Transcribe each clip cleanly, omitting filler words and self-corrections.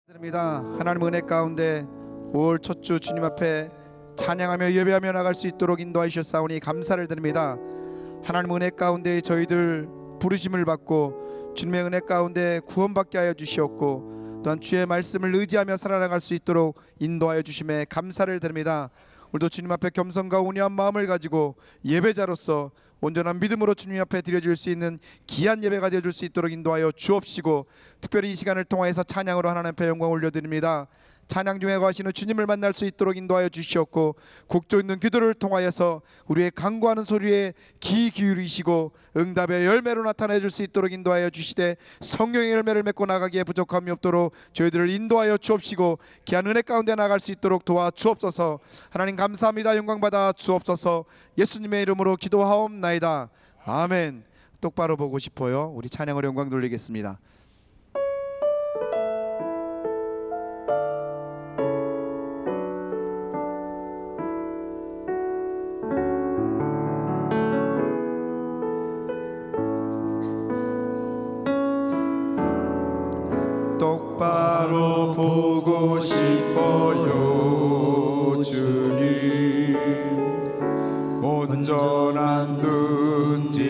드립니다. 하나님 은혜 가운데 올 첫 주 주님 앞에 찬양하며 예배하며 나갈 수 있도록 인도하셨사오니 감사를 드립니다. 하나님 은혜 가운데 저희들 부르심을 받고 주님의 은혜 가운데 구원받게 하여 주시옵고 또한 주의 말씀을 의지하며 살아나갈 수 있도록 인도하여 주심에 감사를 드립니다. 오늘도 주님 앞에 겸손과 온유한 마음을 가지고 예배자로서 온전한 믿음으로 주님 앞에 드려질 수 있는 귀한 예배가 되어줄 수 있도록 인도하여 주옵시고, 특별히 이 시간을 통하여서 찬양으로 하나님 앞에 영광 올려드립니다. 찬양 중에 거하시는 주님을 만날 수 있도록 인도하여 주시옵고, 곡조 있는 기도를 통하여서 우리의 간구하는 소리에 귀 기울이시고 응답의 열매로 나타내 줄 수 있도록 인도하여 주시되, 성령의 열매를 맺고 나가기에 부족함이 없도록 저희들을 인도하여 주옵시고 귀한 은혜 가운데 나갈 수 있도록 도와주옵소서. 하나님 감사합니다. 영광받아 주옵소서. 예수님의 이름으로 기도하옵나이다. 아멘. 똑바로 보고 싶어요. 우리 찬양으로 영광 돌리겠습니다. 똑바로 보고 싶어요 주님, 온전한 눈짓으로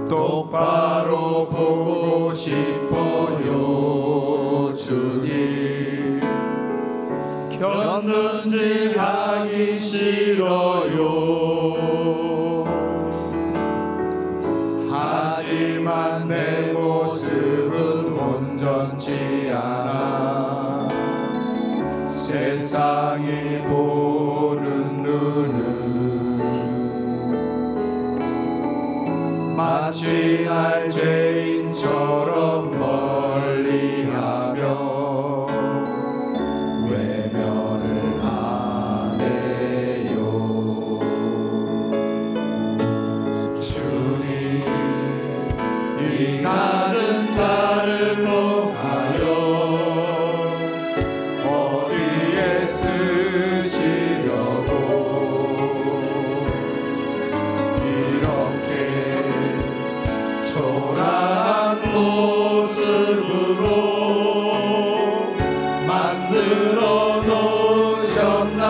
똑바로 보고 싶어요 주님, 곁눈질하기 싫어요. 하지만 내 모습은 온전치 않아. 세상이 보는 눈은 마치 날 죄인처럼 멀리하며 외면을 하네요. 주님, 이 낮은 자를 통하여 어디에 쓰시려고 이렇게 초라한 모습으로 만들어 놓으셨나요?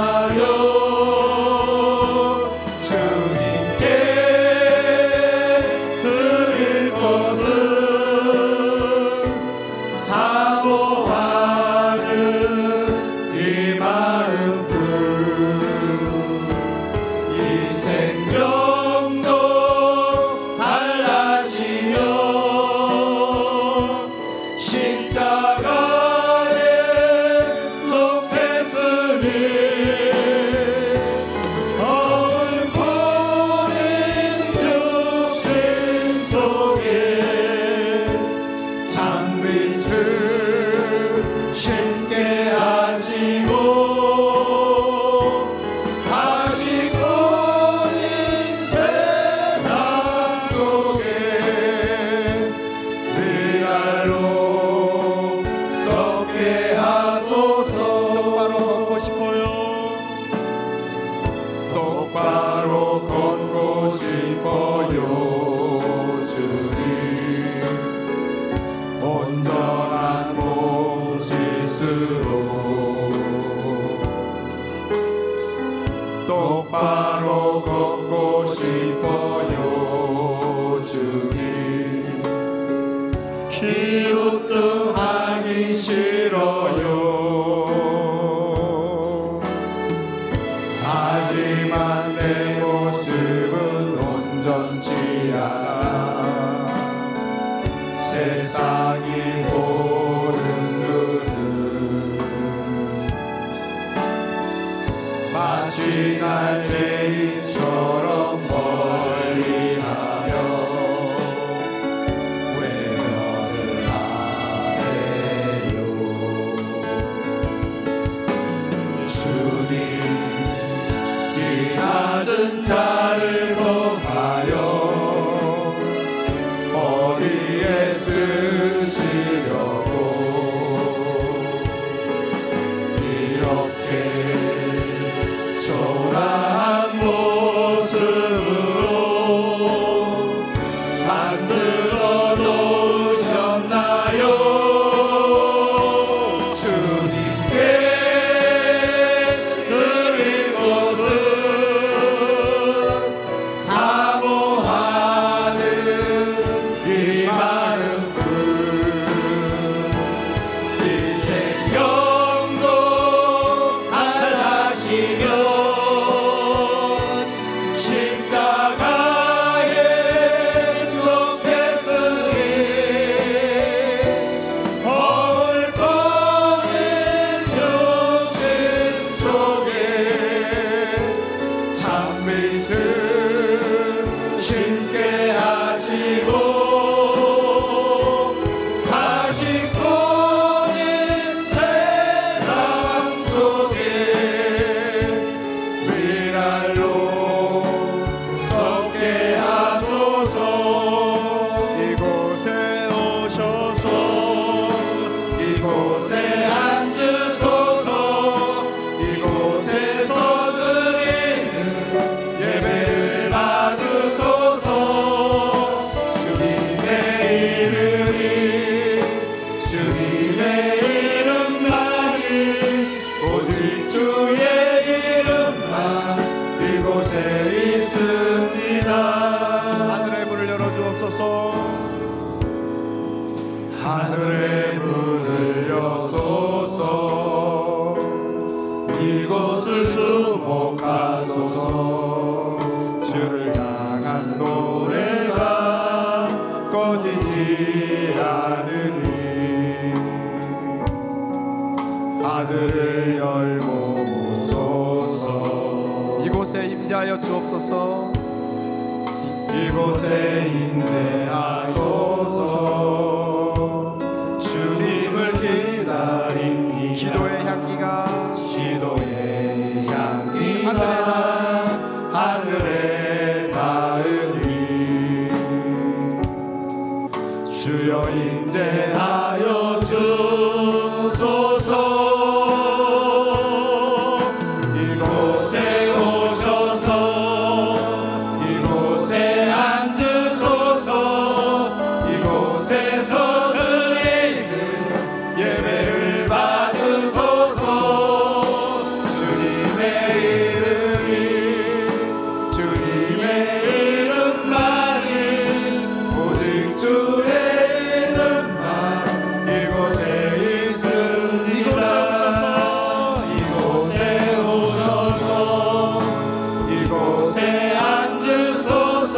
똑바로 걷고 싶어요 주님, 기웃등하기 싫어요. 하지만 내 모습은 온전치 않아. 세상이 보는 눈은 마치 날 죄인처럼 멀리하며 외면을 하네요. 주님, 이 낮은 자를 통하여 어디에 쓰시려고 이렇게 초라한 모습으로 만들어 놓으셨나요? 하늘의 문을 여소서 이곳을 주목하소서 주를 향한 노래가 꺼지지 않으니 하늘을 열고 보소서 이곳에 임재하여 주옵소서 이곳에 임재하소서 주님을 기다리니 기도의 향기가 하늘에 닿으니 주여 임재하여 주소서 이곳에 오셔서 이곳에 앉으소서 이곳에서 드리는 예배를 받으소서 주님의 이름만은 오직 주의 이름만 이곳에 있습니다 이곳에 오셔서 이곳에 앉으소서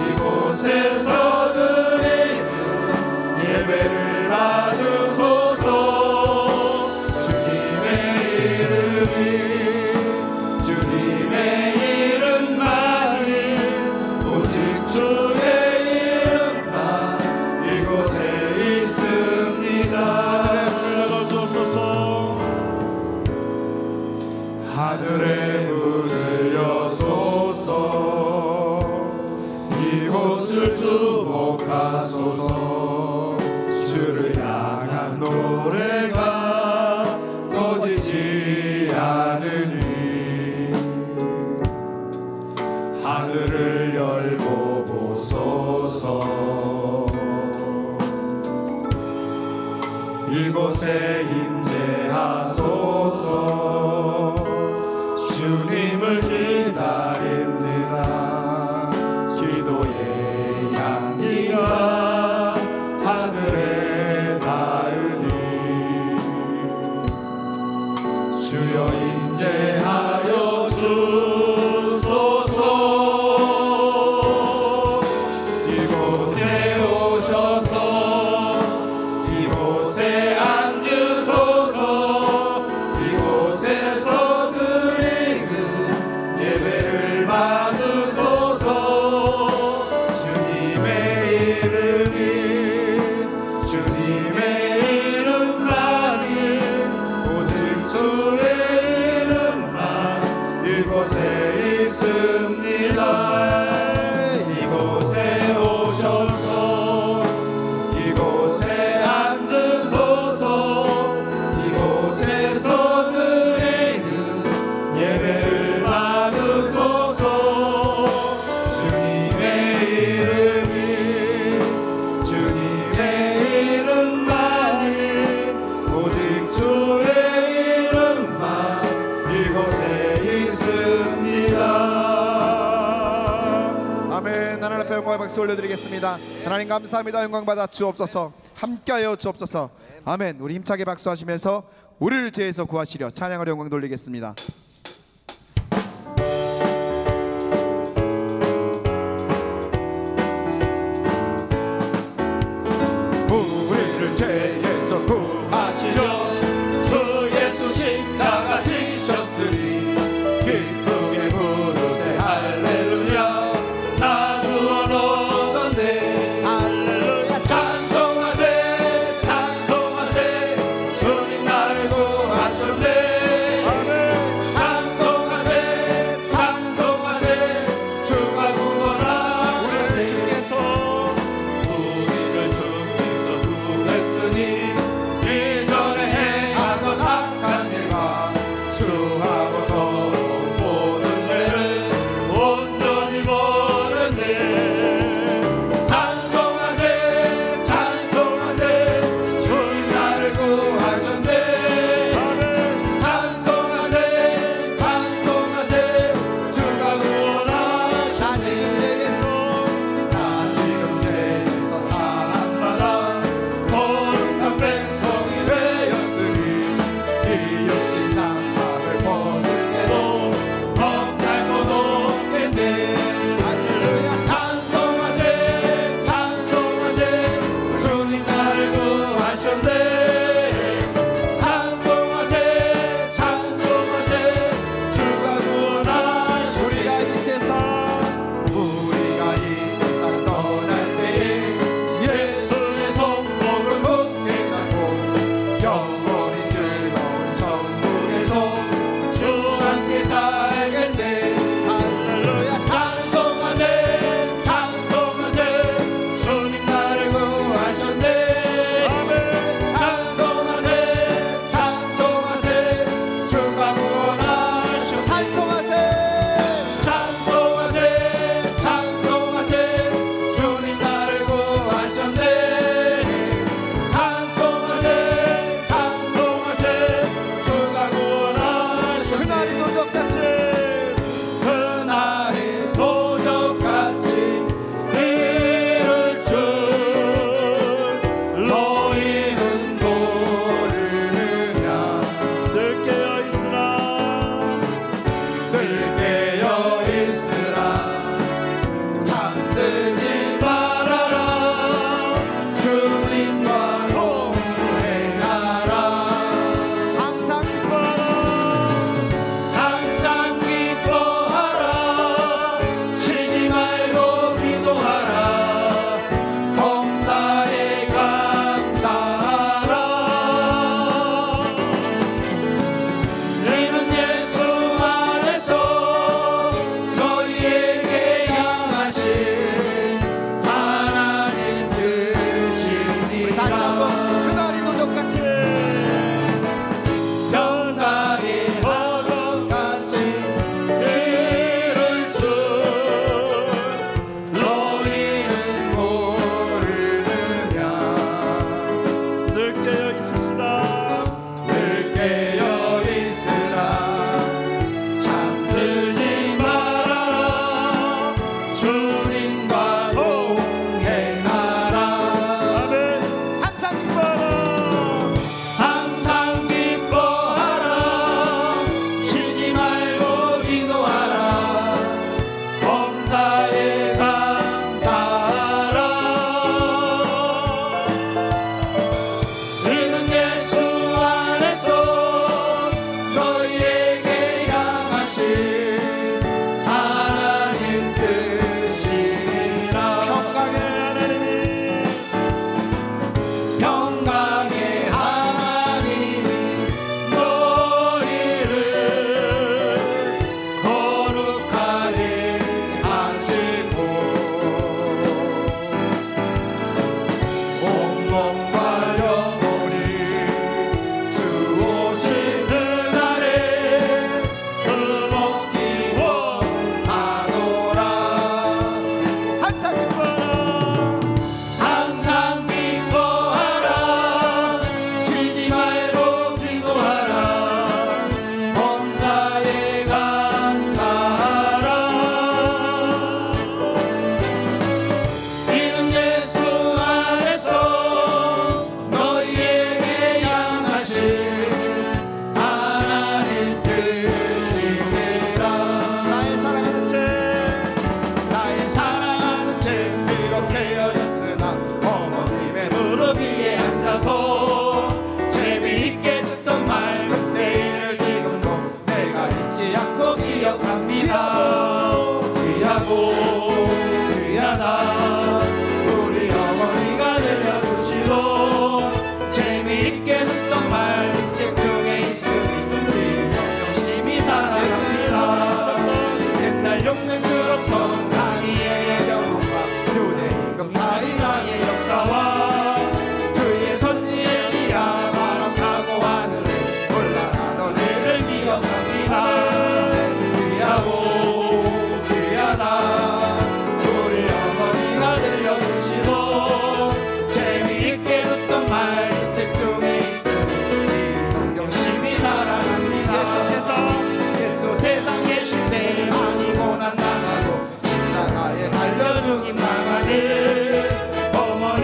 이곳에서 드리는 예배를 받으소서 주님의 이름만은 오직 주의 이름만 이곳에 있습니다 하늘의 문을 여소서 이곳을 주목하소서 주를 향한 노래가 꺼지지 않으니 하늘을 열고 보소서 이곳에 임재하소서 주님을 기다립니다 기도의 향기가 하늘에 닿으니 주여 임재하여 주소서 이곳에 오셔서 이곳에 앉으소서 이곳에서 드리는 예배를 받으소서 주님의 이름만은 오직 주의 이름만 이곳에 있습니다 이곳에 오셔서 이곳에 앉으소서 이곳에서 드리는 예배를 받으소서 주님의 이름만은 오직 주의 이름만 이곳에 있습니다 아멘 하나님 앞에 영광의 박수 올려드리겠습니다 하나님 감사합니다 영광 받아 주옵소서 함께하여 주옵소서 아멘 우리 힘차게 박수하시면서 우리를 죄에서 구하시려 찬양하려 영광 돌리겠습니다 우리를 죄에서 구하시려 주 예수 십자가 지셨으니 기쁘게 부르세 할렐루야 나누어 놓던데 할렐루야 찬송하세 찬송하세 주님 나를 구하셨네 아멘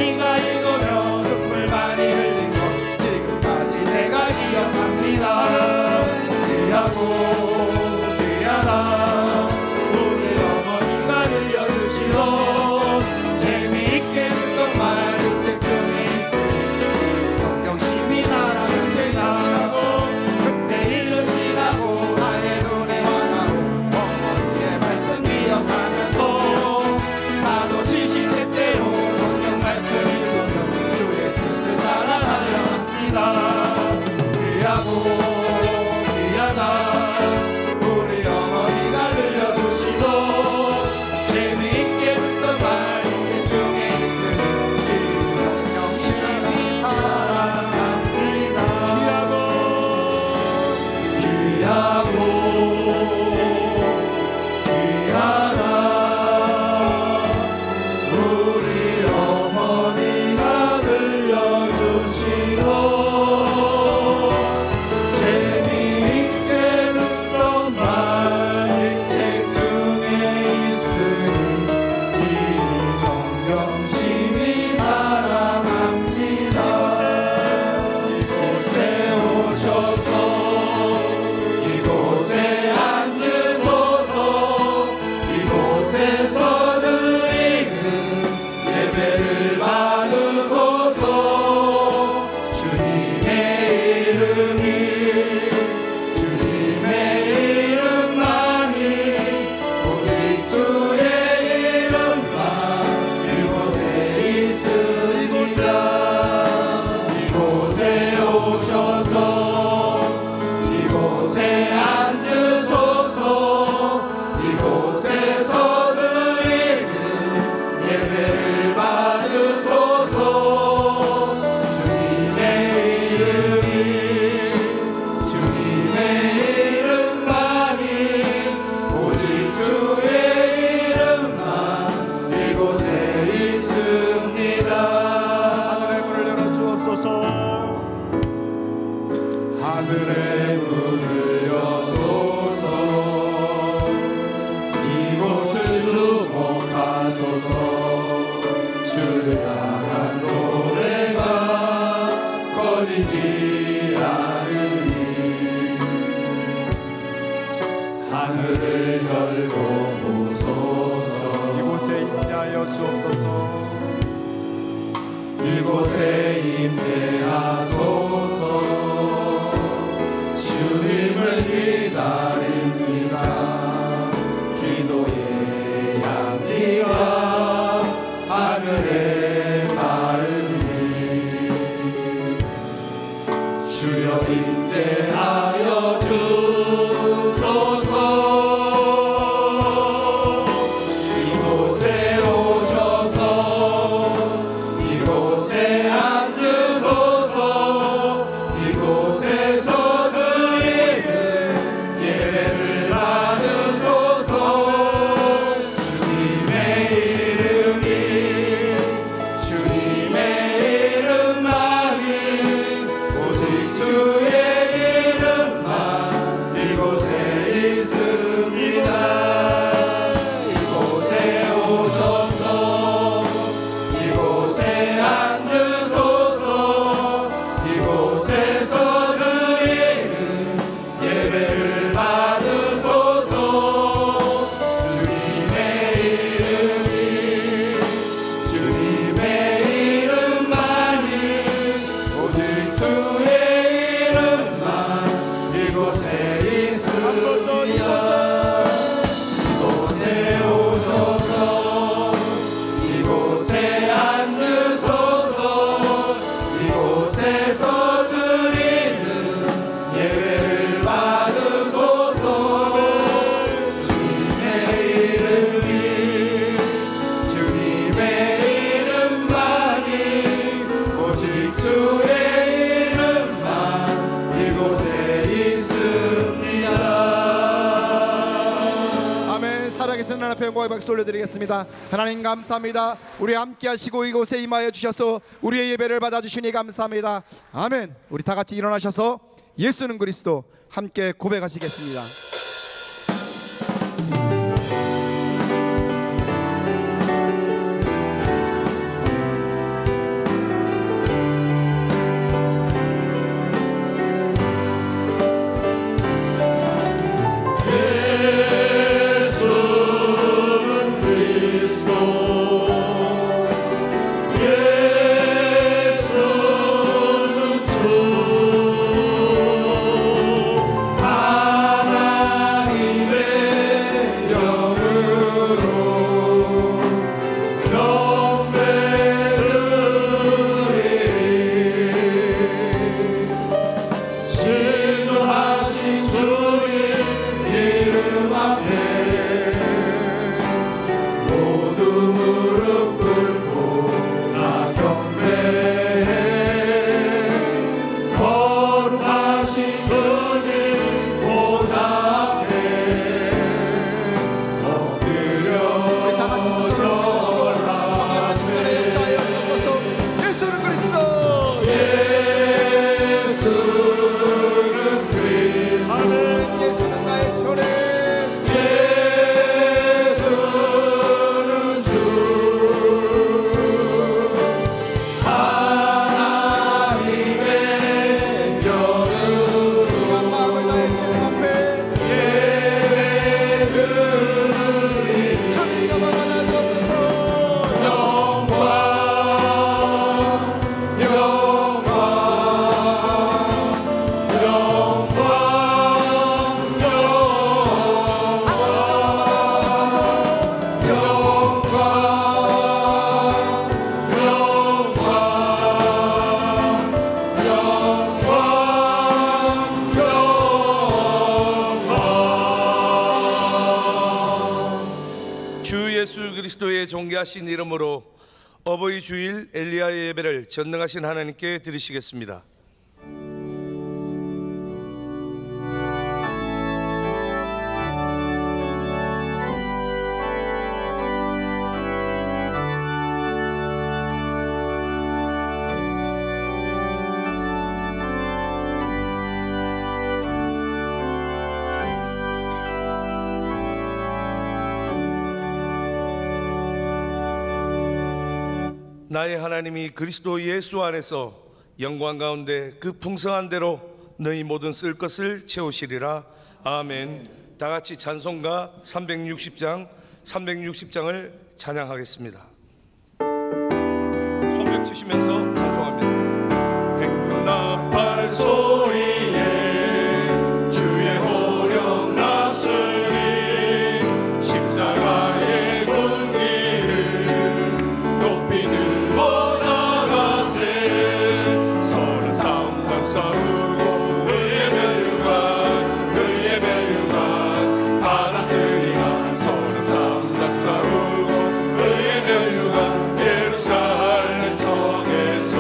어머니가 읽으며 눈물 많이 흘린 것 지금까지 내가 기억합니다. 귀하고 귀하다 우리 어머니가 들려주시던 재미있게 듣던 말 책 중에 있으니 성경심이 나라는 게 지나고 그때 일은 지나고 나의 눈에 환하고 어머니의 말씀 기억하면서 나도 시시때때로 성경 말씀 읽으며 주의 뜻을 따라 달려갑니다. 귀하고 귀하다 우리 어머니가 들려주시던 재미있게 듣던 말 책 중에 있으니 성경심이 사랑합니다. 귀하고 귀하다 우리 어머니가 들려주시던 재미있게 듣던 말 책 중에 있으니 이 성경심이 사랑합니다. 이곳에 오셔서 이곳에 앉으소서 이곳에서 드리는 예배를 받으소서 주님의 이름만이 오직 주의 이름만 이곳에 있으니까 이곳에 오셔서 이곳에 앉으소서 이곳에서 드리는 예배를 받으소서 주님의 이름만이 오직 주의 이름만 이곳에 있습니다. 하늘의 문을 열어주옵소서. 하늘의 문을 여소서 이곳을 주목하소서 주를 향한 노래가 꺼지지 않으니 하늘을 열고 보소서. 이곳에 임재하여 주옵소서. 이곳에 임재하소서. 주님을 기다립니다. 기도의 향기가 하늘에 닿으니 주여 임재하여 주소서. 이곳에 오셔서 이곳에 앉으소서 이곳에서 드리는 예배를 받으소서. 주님의 이름만이 오직 주의 이름만 이곳에 있습니다. 이곳에 오셔서 이곳에 앉으소서 이곳에서 드리는 예배를 받으소서. 주님의 이름만이 오직 주의 이름만 이곳에 있습니다. 이곳에 오셔서 이곳에 앉으소서 이곳에서 드리는 예배를 받으소서. 주님의 이름만이 오직 주의 이름만 이곳에 있습니다. 아멘. 살아계신 하나님 앞에 영광의 박수 올려드리겠습니다. 하나님 감사합니다. 우리 함께 하시고 이곳에 임하여 주셔서 우리의 예배를 받아주시니 감사합니다. 아멘. 우리 다 같이 일어나셔서 예수는 그리스도 함께 고백하시겠습니다. 귀하신 이름으로 어버이 주일 엘리야의 예배를 전능하신 하나님께 드리시겠습니다. 나의 하나님이 그리스도 예수 안에서 영광 가운데 그 풍성한 대로 너희 모든 쓸 것을 채우시리라. 아멘. 다 같이 찬송가 360장을 찬양하겠습니다. 손뼉 치시면서 찬송합니다. 백문나팔 소리에 주의 호령 났으니 십자가의 군기를 높이 들고 나가세. 서는 싸움과 싸우고 의의 멸류관 받았으리라. 서는 싸움과 싸우고 의의 멸류관 예루살렘 성에서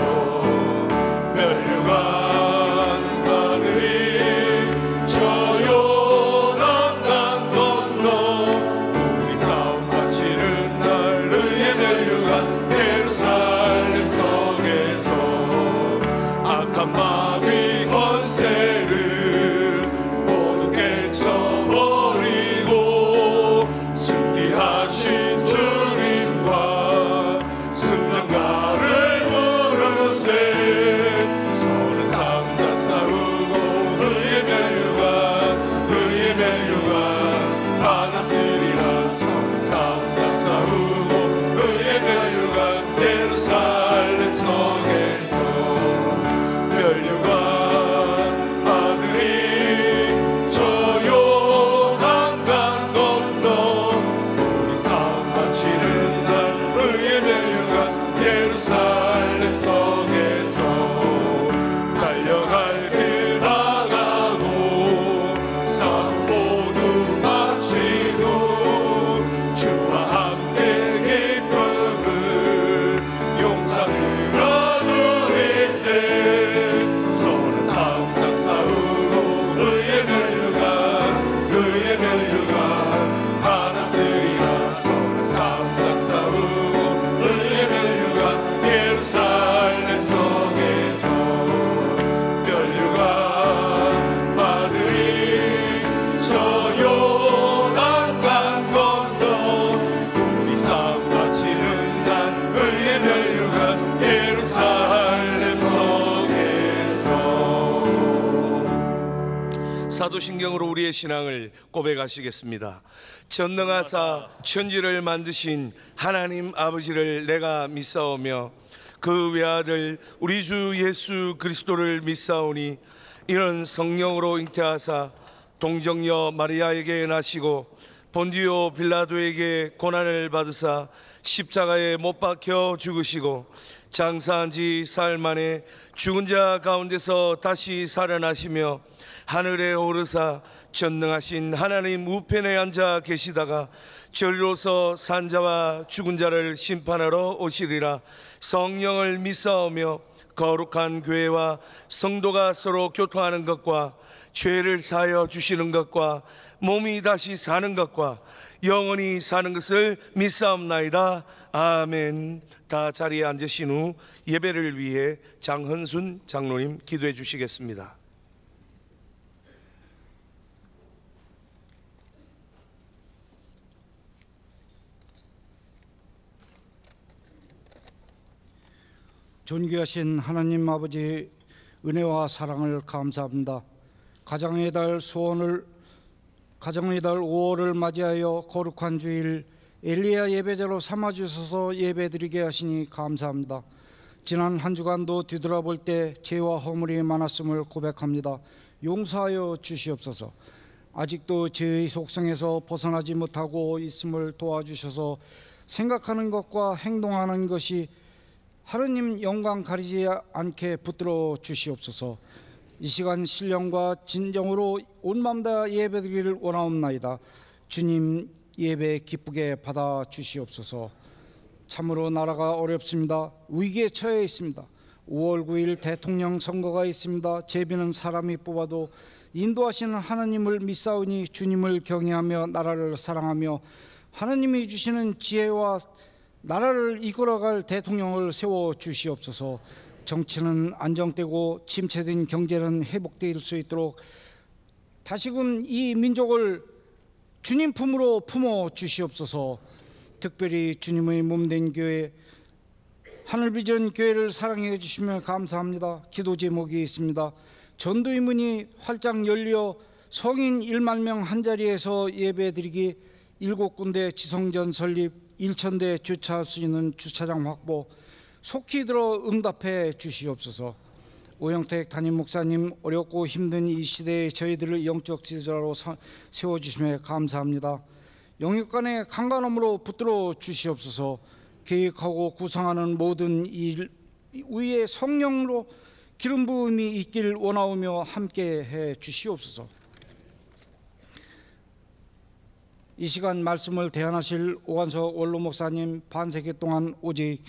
멸류관 하늘이 저 요단강 건너 우리 싸움 마치는 날 의의 멸류관 예루살렘 성에서 악한 마귀 권세를 모두 깨쳐버리고 승리하신 주님과 승전가를 부르세. 서는 삼가 싸우고 의의 멸류관 받았으리라. 서는 삼가 싸우고 의의 멸류관 예루살렘 성에서 멸류관 아들이 저 요단강 건너 우리 싸움 마치는 날 의의 멸류관 예루살렘 성에서 달려갈 길 나가고 싸움 모두 마치고 주와 함께 기쁨을 용사들 얻으리세. 서는 싸움 다 싸우고 의의 멸류관 받았으리라. 서는 싸움 다 싸우고 의의 멸류관 예루살렘 성에서 멸류관 받으리. 저 요단강 건너 우리 싸움 마치는 날 의의 멸류관 예루살렘 성에서. 사도신경으로 우리의 신앙을 고백하시겠습니다. 전능하사 천지를 만드신 하나님 아버지를 내가 믿사오며 그 외아들 우리 주 예수 그리스도를 믿사오니 이는 성령으로 잉태하사 동정녀 마리아에게 나시고 본디오 빌라도에게 고난을 받으사 십자가에 못 박혀 죽으시고 장사한 지 사흘 만에 죽은 자 가운데서 다시 살아나시며 하늘에 오르사 전능하신 하나님 우편에 앉아 계시다가 저리로서 산자와 죽은 자를 심판하러 오시리라. 성령을 믿사오며 거룩한 교회와 성도가 서로 교통하는 것과 죄를 사하여 주시는 것과 몸이 다시 사는 것과 영원히 사는 것을 믿사옵나이다. 아멘. 다 자리에 앉으신 후 예배를 위해 장헌순 장로님 기도해 주시겠습니다. 존귀하신 하나님 아버지, 은혜와 사랑을 감사합니다. 가정의 달 5월을 맞이하여 거룩한 주일 엘리야 예배자로 삼아주셔서 예배드리게 하시니 감사합니다. 지난 한 주간도 뒤돌아볼 때 죄와 허물이 많았음을 고백합니다. 용서하여 주시옵소서. 아직도 죄의 속성에서 벗어나지 못하고 있음을 도와주셔서 생각하는 것과 행동하는 것이 하느님 영광 가리지 않게 붙들어 주시옵소서. 이 시간 신령과 진정으로 온 마음 다 예배드리기를 원하옵나이다. 주님 예배 기쁘게 받아 주시옵소서. 참으로 나라가 어렵습니다. 위기에 처해 있습니다. 5월 9일 대통령 선거가 있습니다. 제비는 사람이 뽑아도 인도하시는 하나님을 믿사오니 주님을 경외하며 나라를 사랑하며 하나님이 주시는 지혜와 나라를 이끌어갈 대통령을 세워 주시옵소서. 정치는 안정되고 침체된 경제는 회복될 수 있도록 다시금 이 민족을 주님 품으로 품어 주시옵소서. 특별히 주님의 몸된 교회 하늘비전 교회를 사랑해 주시며 감사합니다. 기도 제목이 있습니다. 전도의 문이 활짝 열려 성인 1만 명 한자리에서 예배드리기, 7군데 지성전 설립, 1,000대 주차할 수 있는 주차장 확보, 속히 들어 응답해 주시옵소서. 오영택 담임 목사님, 어렵고 힘든 이 시대에 저희들을 영적 지도자로 세워주시며 감사합니다. 영육간의 강간함으로 붙들어 주시옵소서. 계획하고 구성하는 모든 일 위에 성령으로 기름 부음이 있길 원하오며 함께해 주시옵소서. 이 시간 말씀을 대안하실 오한석 원로 목사님, 반세기 동안 오직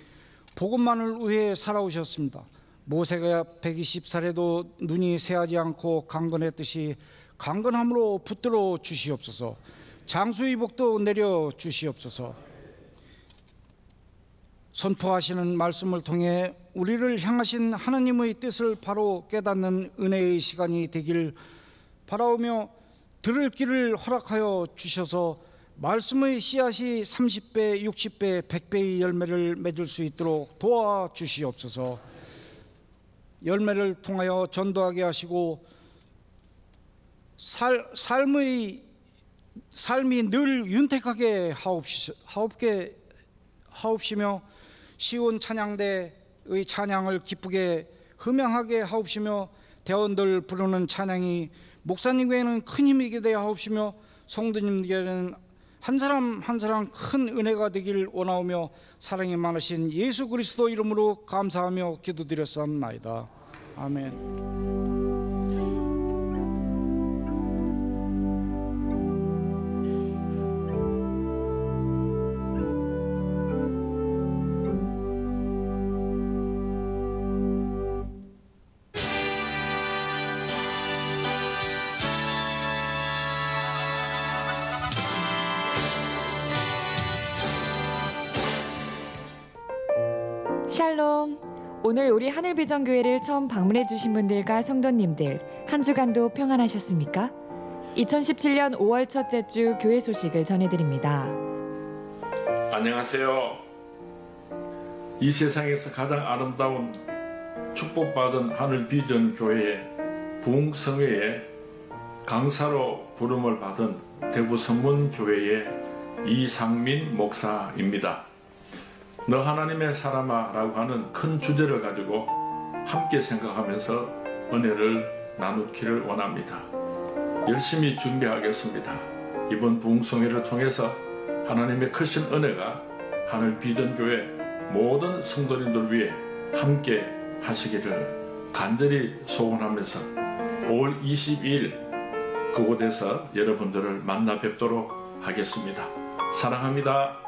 복음만을 위해 살아오셨습니다. 모세가 120살에도 눈이 새하지 않고 강건했듯이 강건함으로 붙들어 주시옵소서. 장수의 복도 내려 주시옵소서. 선포하시는 말씀을 통해 우리를 향하신 하나님의 뜻을 바로 깨닫는 은혜의 시간이 되길 바라오며 들을 길을 허락하여 주셔서 말씀의 씨앗이 30배, 60배, 100배의 열매를 맺을 수 있도록 도와주시옵소서. 열매를 통하여 전도하게 하시고 삶이 늘 윤택하게 하옵시며 시온 찬양대의 찬양을 기쁘게 흠양하게 하옵시며 대원들 부르는 찬양이 목사님에게는 큰 힘이게 되어 하옵시며 성도님에게는 한 사람 한 사람 큰 은혜가 되길 원하오며 사랑이 많으신 예수 그리스도 이름으로 감사하며 기도드렸사옵나이다. 아멘. 샬롬. 오늘 우리 하늘비전교회를 처음 방문해 주신 분들과 성도님들, 한 주간도 평안하셨습니까? 2017년 5월 첫째 주 교회 소식을 전해드립니다. 안녕하세요. 이 세상에서 가장 아름다운 축복받은 하늘비전교회의 부흥성회의 강사로 부름을 받은 대구 선문교회의 이상민 목사입니다. 너 하나님의 사람아 라고 하는 큰 주제를 가지고 함께 생각하면서 은혜를 나누기를 원합니다. 열심히 준비하겠습니다. 이번 부흥성회를 통해서 하나님의 크신 은혜가 하늘비전교회 모든 성도님들 위해 함께 하시기를 간절히 소원하면서 5월 22일 그곳에서 여러분들을 만나 뵙도록 하겠습니다. 사랑합니다.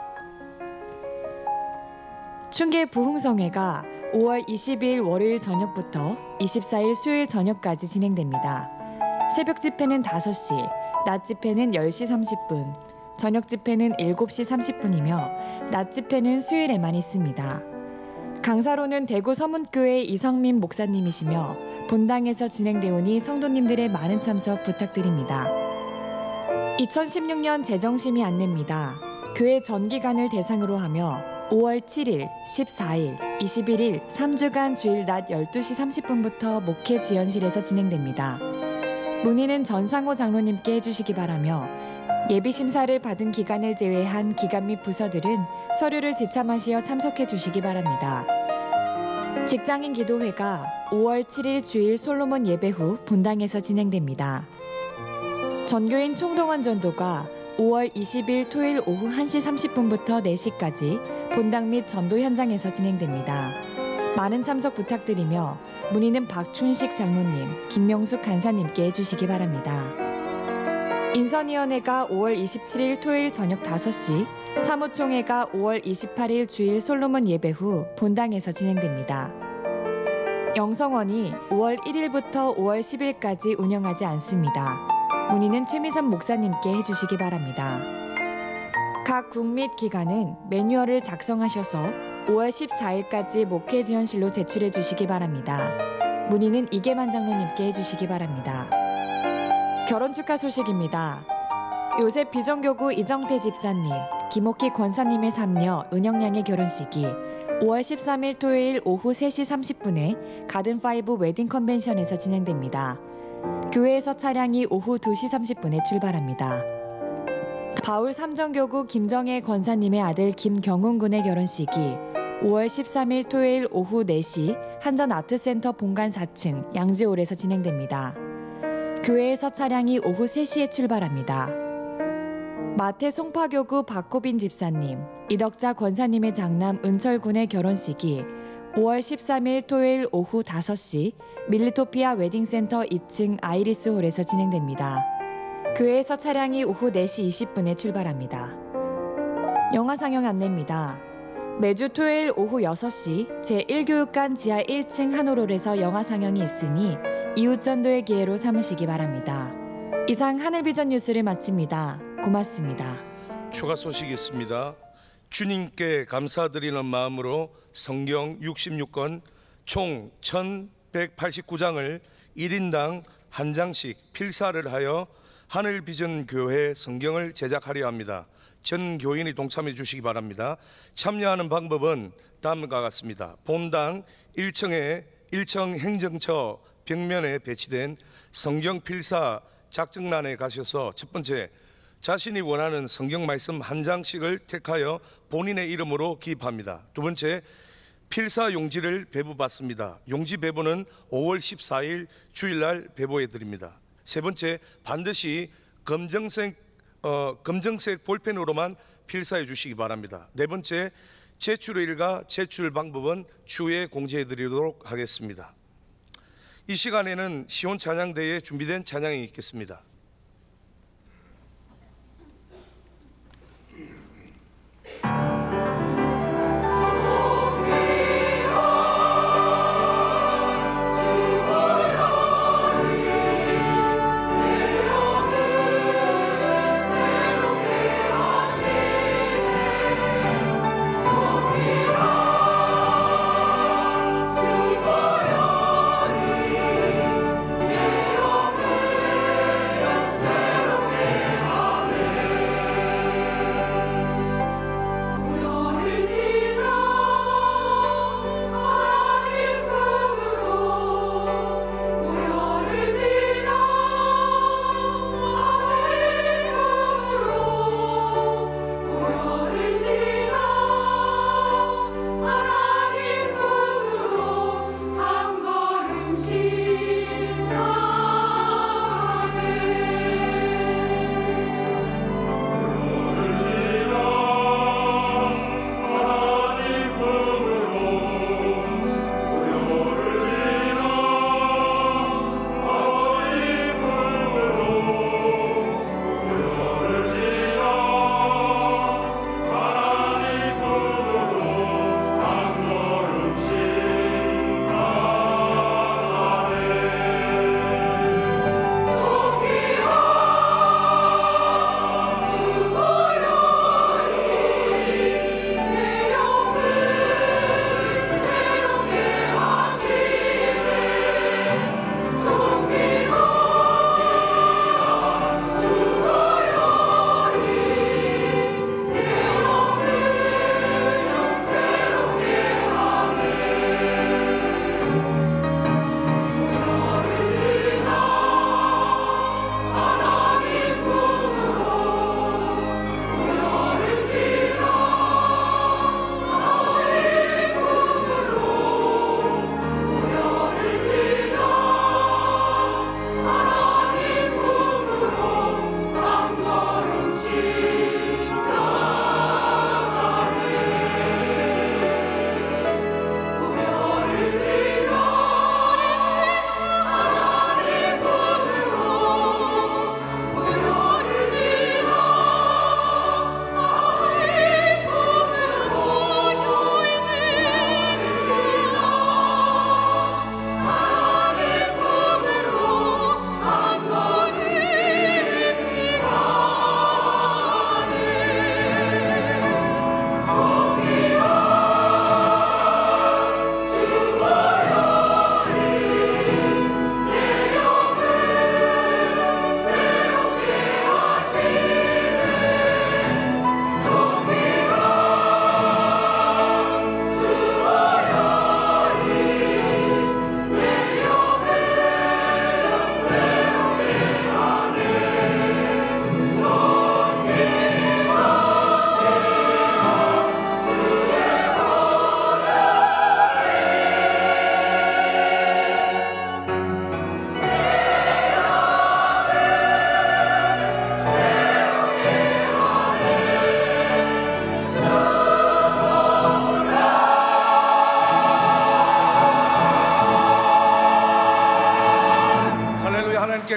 충계 부흥성회가 5월 20일 월요일 저녁부터 24일 수요일 저녁까지 진행됩니다. 새벽 집회는 5시, 낮 집회는 10시 30분, 저녁 집회는 7시 30분이며 낮 집회는 수요일에만 있습니다. 강사로는 대구 서문교회 이성민 목사님이시며 본당에서 진행되오니 성도님들의 많은 참석 부탁드립니다. 2016년 제정심의 안내입니다. 교회 전기간을 대상으로 하며 5월 7일, 14일, 21일 3주간 주일 낮 12시 30분부터 목회 지연실에서 진행됩니다. 문의는 전상호 장로님께 해주시기 바라며 예비 심사를 받은 기간을 제외한 기관 및 부서들은 서류를 지참하시어 참석해 주시기 바랍니다. 직장인 기도회가 5월 7일 주일 솔로몬 예배 후 본당에서 진행됩니다. 전교인 총동원 전도가 5월 20일 토요일 오후 1시 30분부터 4시까지 본당 및 전도 현장에서 진행됩니다. 많은 참석 부탁드리며 문의는 박춘식 장로님, 김명숙 간사님께 해주시기 바랍니다. 인선위원회가 5월 27일 토요일 저녁 5시, 사무총회가 5월 28일 주일 솔로몬 예배 후 본당에서 진행됩니다. 영성원이 5월 1일부터 5월 10일까지 운영하지 않습니다. 문의는 최미선 목사님께 해주시기 바랍니다. 각 국 및 기관은 매뉴얼을 작성하셔서 5월 14일까지 목회 지원실로 제출해 주시기 바랍니다. 문의는 이계만 장로님께 해주시기 바랍니다. 결혼 축하 소식입니다. 요셉 비전교구 이정태 집사님, 김옥희 권사님의 삼녀 은영양의 결혼식이 5월 13일 토요일 오후 3시 30분에 가든파이브 웨딩 컨벤션에서 진행됩니다. 교회에서 차량이 오후 2시 30분에 출발합니다. 바울 삼정교구 김정혜 권사님의 아들 김경훈 군의 결혼식이 5월 13일 토요일 오후 4시 한전아트센터 본관 4층 양지홀에서 진행됩니다. 교회에서 차량이 오후 3시에 출발합니다. 마태 송파교구 박호빈 집사님, 이덕자 권사님의 장남 은철 군의 결혼식이 5월 13일 토요일 오후 5시 밀리토피아 웨딩센터 2층 아이리스홀에서 진행됩니다. 교회에서 차량이 오후 4시 20분에 출발합니다. 영화 상영 안내입니다. 매주 토요일 오후 6시 제1교육관 지하 1층 한올홀에서 영화 상영이 있으니 이웃전도의 기회로 삼으시기 바랍니다. 이상 하늘비전 뉴스를 마칩니다. 고맙습니다. 추가 소식이 있습니다. 주님께 감사드리는 마음으로 성경 66권 총 1189장을 1인당 한 장씩 필사를 하여 하늘비전 교회 성경을 제작하려 합니다. 전 교인이 동참해 주시기 바랍니다. 참여하는 방법은 다음과 같습니다. 본당 1층 행정처 벽면에 배치된 성경 필사 작성란에 가셔서 첫 번째, 자신이 원하는 성경 말씀 한 장씩을 택하여 본인의 이름으로 기입합니다. 두 번째, 필사 용지를 배부받습니다. 용지 배부는 5월 14일 주일날 배부해 드립니다. 세 번째, 반드시 검정색 볼펜으로만 필사해 주시기 바랍니다. 네 번째, 제출일과 제출 방법은 추후에 공지해 드리도록 하겠습니다. 이 시간에는 시온 찬양대에 준비된 찬양이 있겠습니다.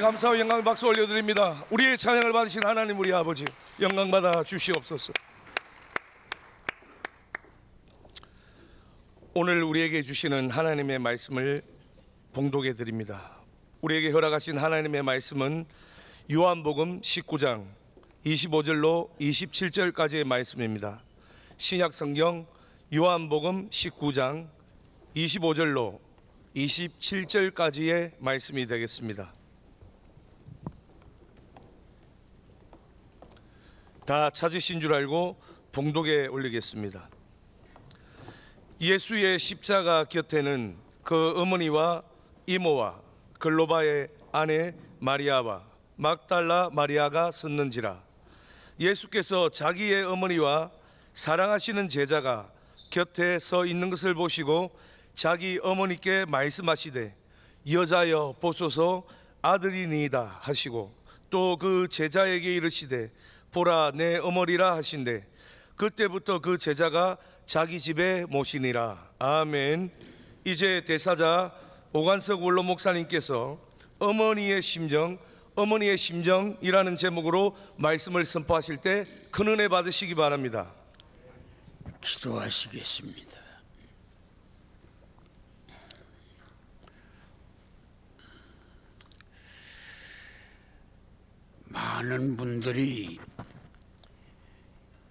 감사와 영광 박수 올려드립니다. 우리의 찬양을 받으신 하나님 우리 아버지 영광 받아 주시옵소서. 오늘 우리에게 주시는 하나님의 말씀을 봉독해 드립니다. 우리에게 허락하신 하나님의 말씀은 요한복음 19장 25절로 27절까지의 말씀입니다. 신약성경 요한복음 19장 25절로 27절까지의 말씀이 되겠습니다. 다 찾으신 줄 알고 봉독에 올리겠습니다. 예수의 십자가 곁에는 그 어머니와 이모와 글로바의 아내 마리아와 막달라 마리아가 섰는지라. 예수께서 자기의 어머니와 사랑하시는 제자가 곁에 서 있는 것을 보시고 자기 어머니께 말씀하시되 여자여 보소서 아들이니이다 하시고 또 그 제자에게 이르시되 보라 내 어머니라 하신대 그때부터 그 제자가 자기 집에 모시니라. 아멘. 이제 대사자 오관석 원로 목사님께서 어머니의 심정이라는 제목으로 말씀을 선포하실 때 큰 은혜 받으시기 바랍니다. 기도하시겠습니다. 많은 분들이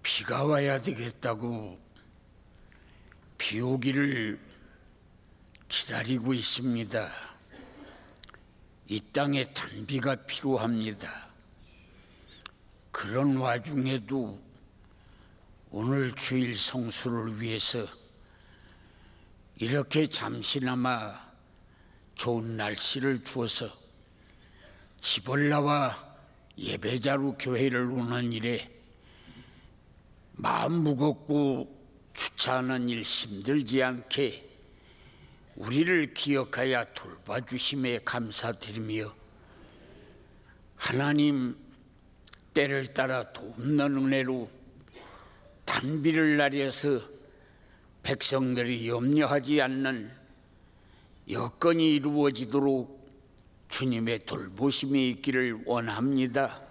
비가 와야 되겠다고 비 오기를 기다리고 있습니다. 이 땅에 단비가 필요합니다. 그런 와중에도 오늘 주일 성수를 위해서 이렇게 잠시나마 좋은 날씨를 주어서 집을 나와 예배자로 교회를 오는 일에 마음 무겁고 주차하는 일 힘들지 않게 우리를 기억하여 돌봐주심에 감사드리며 하나님 때를 따라 돕는 은혜로 단비를 나려서 백성들이 염려하지 않는 여건이 이루어지도록 주님의 돌보심이 있기를 원합니다.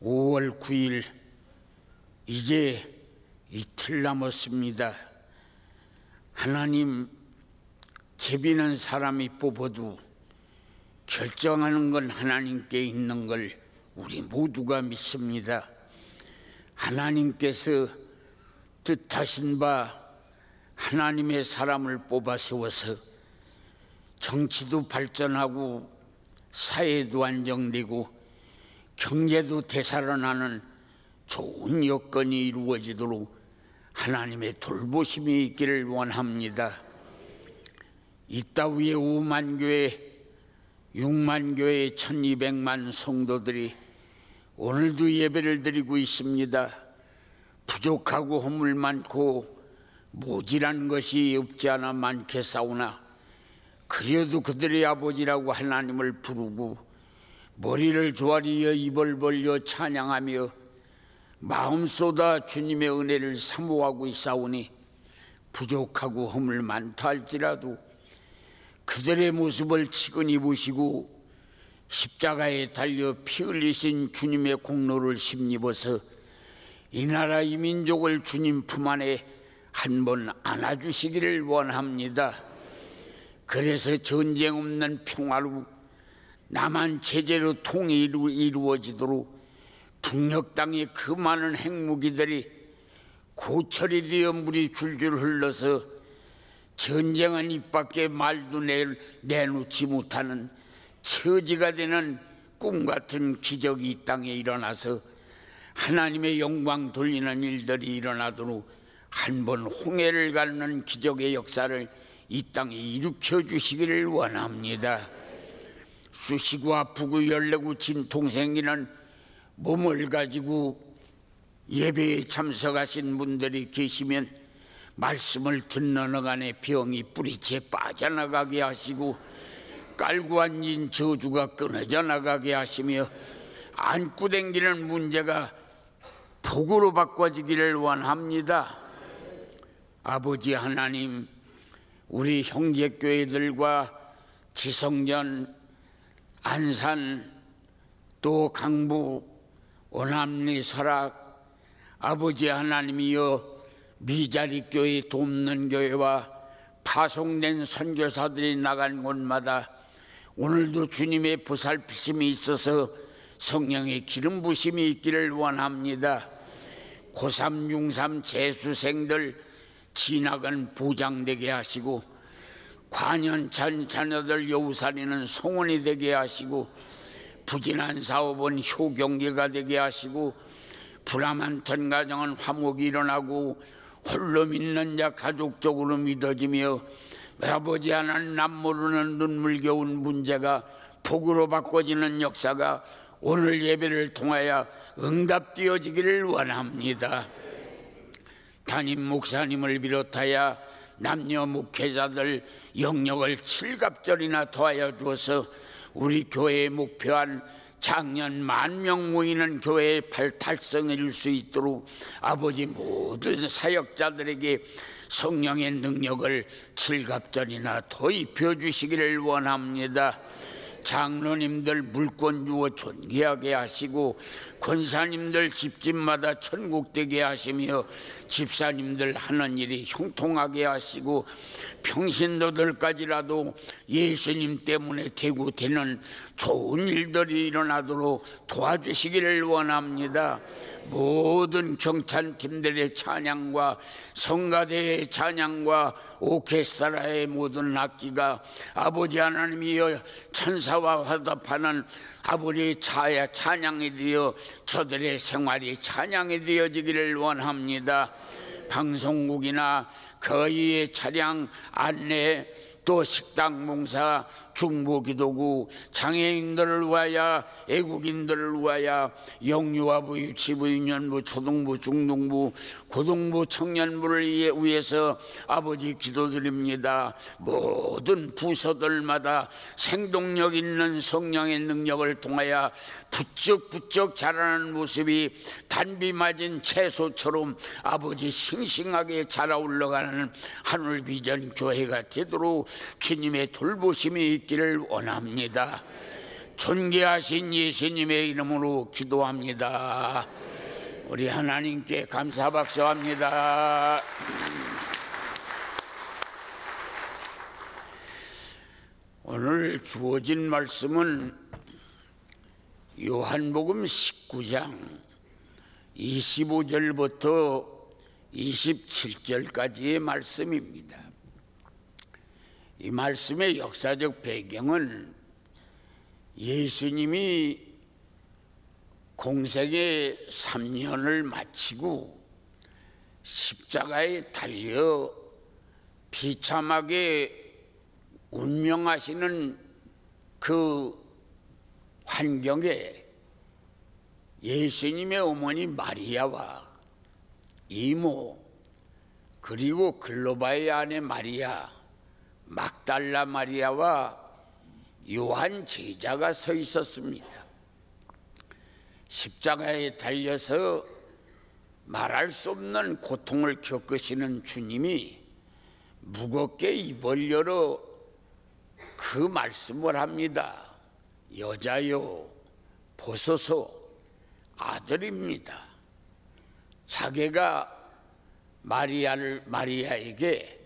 5월 9일 이제 이틀 남았습니다. 하나님 제비는 사람이 뽑아도 결정하는 건 하나님께 있는 걸 우리 모두가 믿습니다. 하나님께서 뜻하신 바 하나님의 사람을 뽑아 세워서 정치도 발전하고 사회도 안정되고 경제도 되살아나는 좋은 여건이 이루어지도록 하나님의 돌보심이 있기를 원합니다. 이따위에 5만 교회, 6만 교회 1200만 성도들이 오늘도 예배를 드리고 있습니다. 부족하고 허물 많고 모질한 것이 없지 않아 많겠사오나 그래도 그들의 아버지라고 하나님을 부르고 머리를 조아리어 입을 벌려 찬양하며 마음 쏟아 주님의 은혜를 사모하고 있사오니 부족하고 허물 많다 할지라도 그들의 모습을 치근히 보시고 십자가에 달려 피 흘리신 주님의 공로를 힘입어서 이 나라 이 민족을 주님 품 안에 한번 안아주시기를 원합니다. 그래서 전쟁 없는 평화로 남한 체제로 통일이 이루어지도록 북녘 땅에 그 많은 핵무기들이 고철이 되어 물이 줄줄 흘러서 전쟁은 입 밖에 말도 내놓지 못하는 처지가 되는 꿈같은 기적이 이 땅에 일어나서 하나님의 영광 돌리는 일들이 일어나도록 한번 홍해를 가르는 기적의 역사를 이 땅에 일으켜 주시기를 원합니다. 쑤시고 아프고 열내고 진통생기는 몸을 가지고 예배에 참석하신 분들이 계시면 말씀을 듣는 어간에 병이 뿌리채 빠져나가게 하시고 깔고 앉은 저주가 끊어져 나가게 하시며 안고 댕기는 문제가 복으로 바꿔지기를 원합니다. 아버지 하나님, 우리 형제교회들과 지성전 안산 또 강북 오남리 설악 아버지 하나님이여 미자리 교회 돕는 교회와 파송된 선교사들이 나간 곳마다 오늘도 주님의 보살피심이 있어서 성령의 기름 부심이 있기를 원합니다. 고3, 중3 재수생들 진학은 보장되게 하시고 관연찬 자녀들 여우살이는 송원이 되게 하시고 부진한 사업은 효경계가 되게 하시고 불화많던 가정은 화목이 일어나고 홀로 믿는 자 가족적으로 믿어지며 아버지 하나님 남모르는 눈물겨운 문제가 복으로 바꿔지는 역사가 오늘 예배를 통하여 응답되어지기를 원합니다. 담임 목사님을 비롯하여 남녀 목회자들 영역을 7갑절이나 더하여 주어서 우리 교회의 목표한 작년 10,000명 모이는 교회의 달성을 이룰 수 있도록 아버지 모든 사역자들에게 성령의 능력을 7갑절이나 더 입혀주시기를 원합니다. 장로님들 물권 주어 존귀하게 하시고 권사님들 집집마다 천국 되게 하시며 집사님들 하는 일이 형통하게 하시고 평신도들까지라도 예수님 때문에 되고 되는 좋은 일들이 일어나도록 도와주시기를 원합니다. 모든 경찬팀들의 찬양과 성가대의 찬양과 오케스트라의 모든 악기가 아버지 하나님이여 천사와 화답하는 아버지의 찬양이 되어 저들의 생활이 찬양이 되어지기를 원합니다. 방송국이나 거의의 차량 안내 또 식당 봉사 중보기도구 장애인들을 위하여 애국인들을 위하여 영유아부 유치부 유년부 초등부 중등부 고등부 청년부를 위해서 아버지 기도드립니다. 모든 부서들마다 생동력 있는 성령의 능력을 통하여 부쩍부쩍 자라는 모습이 단비 맞은 채소처럼 아버지 싱싱하게 자라 올라가는 하늘비전 교회가 되도록 주님의 돌보심이 있기를 원합니다. 존귀하신 예수님의 이름으로 기도합니다. 우리 하나님께 감사 박수합니다. 오늘 주어진 말씀은 요한복음 19장 25절부터 27절까지의 말씀입니다. 이 말씀의 역사적 배경은 예수님이 공생의 3년을 마치고 십자가에 달려 비참하게 운명하시는 그 환경에 예수님의 어머니 마리아와 이모 그리고 글로바의 아내 마리아 막달라 마리아와 요한 제자가 서 있었습니다. 십자가에 달려서 말할 수 없는 고통을 겪으시는 주님이 무겁게 입을 열어 그 말씀을 합니다. 여자여 보소서 아들입니다. 자기가 마리아에게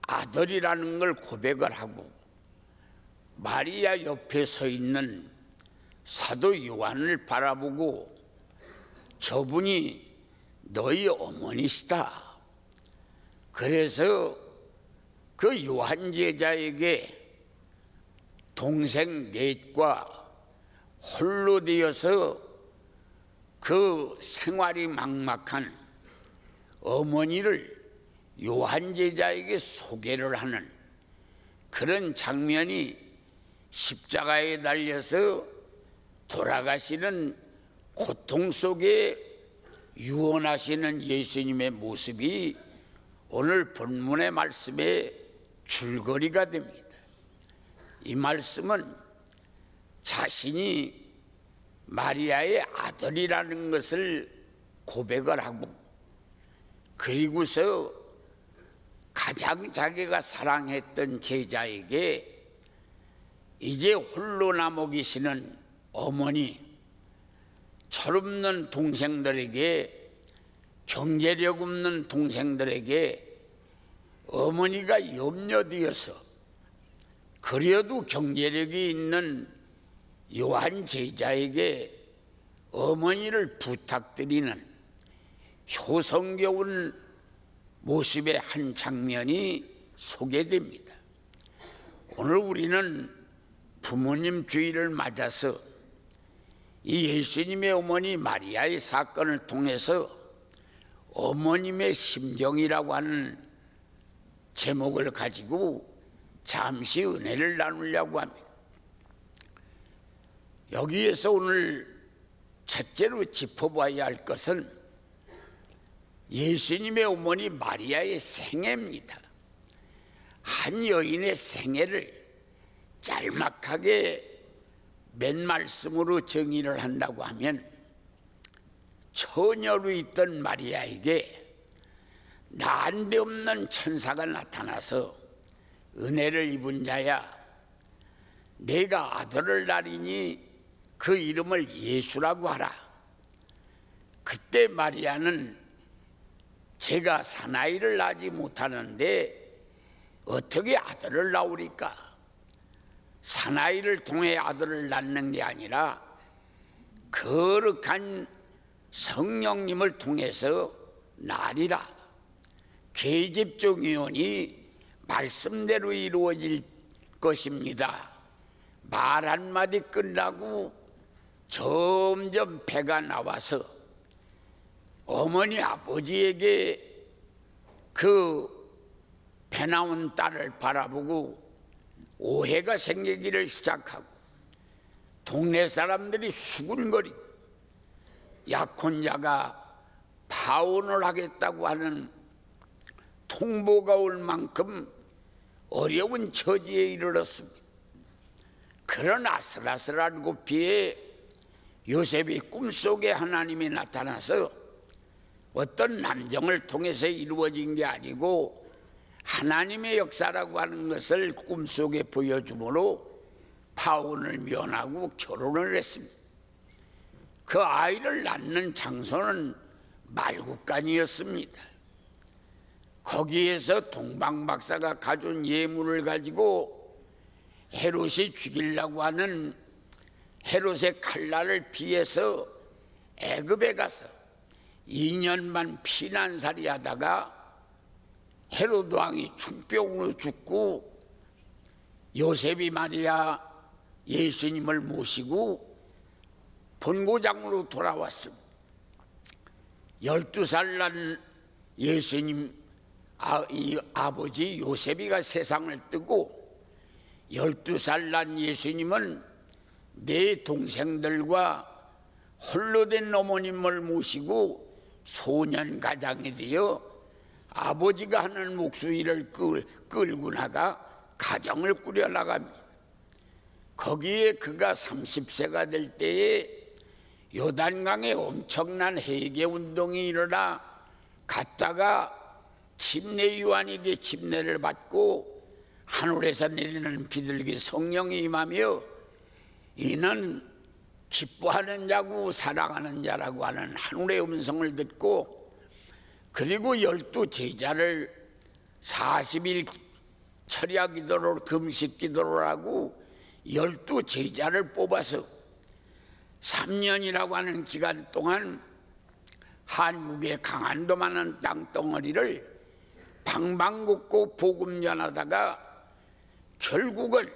아들이라는 걸 고백을 하고 마리아 옆에 서 있는 사도 요한을 바라보고 저분이 너희 어머니시다. 그래서 그 요한 제자에게 동생 넷과 홀로 되어서 그 생활이 막막한 어머니를 요한 제자에게 소개를 하는 그런 장면이 십자가에 달려서 돌아가시는 고통 속에 유언하시는 예수님의 모습이 오늘 본문의 말씀의 줄거리가 됩니다. 이 말씀은 자신이 마리아의 아들이라는 것을 고백을 하고 그리고서 가장 자기가 사랑했던 제자에게 이제 홀로 남아 계시는 어머니, 철없는 동생들에게, 경제력 없는 동생들에게 어머니가 염려되어서 그래도 경제력이 있는 요한 제자에게 어머니를 부탁드리는 효성겨운 모습의 한 장면이 소개됩니다. 오늘 우리는 부모님 주일을 맞아서 이 예수님의 어머니 마리아의 사건을 통해서 어머님의 심정이라고 하는 제목을 가지고 잠시 은혜를 나누려고 합니다. 여기에서 오늘 첫째로 짚어봐야 할 것은 예수님의 어머니 마리아의 생애입니다. 한 여인의 생애를 짤막하게 몇 말씀으로 정의를 한다고 하면, 처녀로 있던 마리아에게 난데없는 천사가 나타나서 은혜를 입은 자야, 내가 아들을 낳으니 그 이름을 예수라고 하라. 그때 마리아는 제가 사나이를 낳지 못하는데 어떻게 아들을 낳으리까? 사나이를 통해 아들을 낳는 게 아니라 거룩한 성령님을 통해서 낳으리라. 계집종 유언이 말씀대로 이루어질 것입니다. 말 한마디 끝나고 점점 배가 나와서 어머니 아버지에게 그 배 나온 딸을 바라보고 오해가 생기기를 시작하고, 동네 사람들이 수군거리고 약혼자가 파혼을 하겠다고 하는 통보가 올 만큼 어려운 처지에 이르렀습니다. 그런 아슬아슬한 고비에 요셉이 꿈속에 하나님이 나타나서 어떤 남정을 통해서 이루어진 게 아니고 하나님의 역사라고 하는 것을 꿈속에 보여주므로 파혼을 면하고 결혼을 했습니다. 그 아이를 낳는 장소는 말국간이었습니다. 거기에서 동방박사가 가져온 예물을 가지고 헤롯이 죽이려고 하는 헤롯의 칼날을 피해서 애굽에 가서 2년만 피난살이 하다가 헤롯 왕이 충병으로 죽고, 요셉이 마리아 예수님을 모시고 본고장으로 돌아왔습니다. 12살 난 예수님 아버지 요셉이가 세상을 뜨고, 12살 난 예수님은 네 동생들과 홀로 된 어머님을 모시고 소년 가장이 되어 아버지가 하는 목수일을 끌고 나가 가정을 꾸려나갑니다. 거기에 그가 30세가 될 때에 요단강에 엄청난 회개운동이 일어나 갔다가 침례 요한에게 침례를 받고 하늘에서 내리는 비둘기 성령이 임하며 이는 기뻐하는 자고 사랑하는 자라고 하는 하늘의 음성을 듣고, 그리고 12 제자를 40일 철야 기도로 금식 기도를 하고 12 제자를 뽑아서 3년이라고 하는 기간 동안 한국의 강한도 많은 땅덩어리를 방방곡곡 복음 전하다가 결국은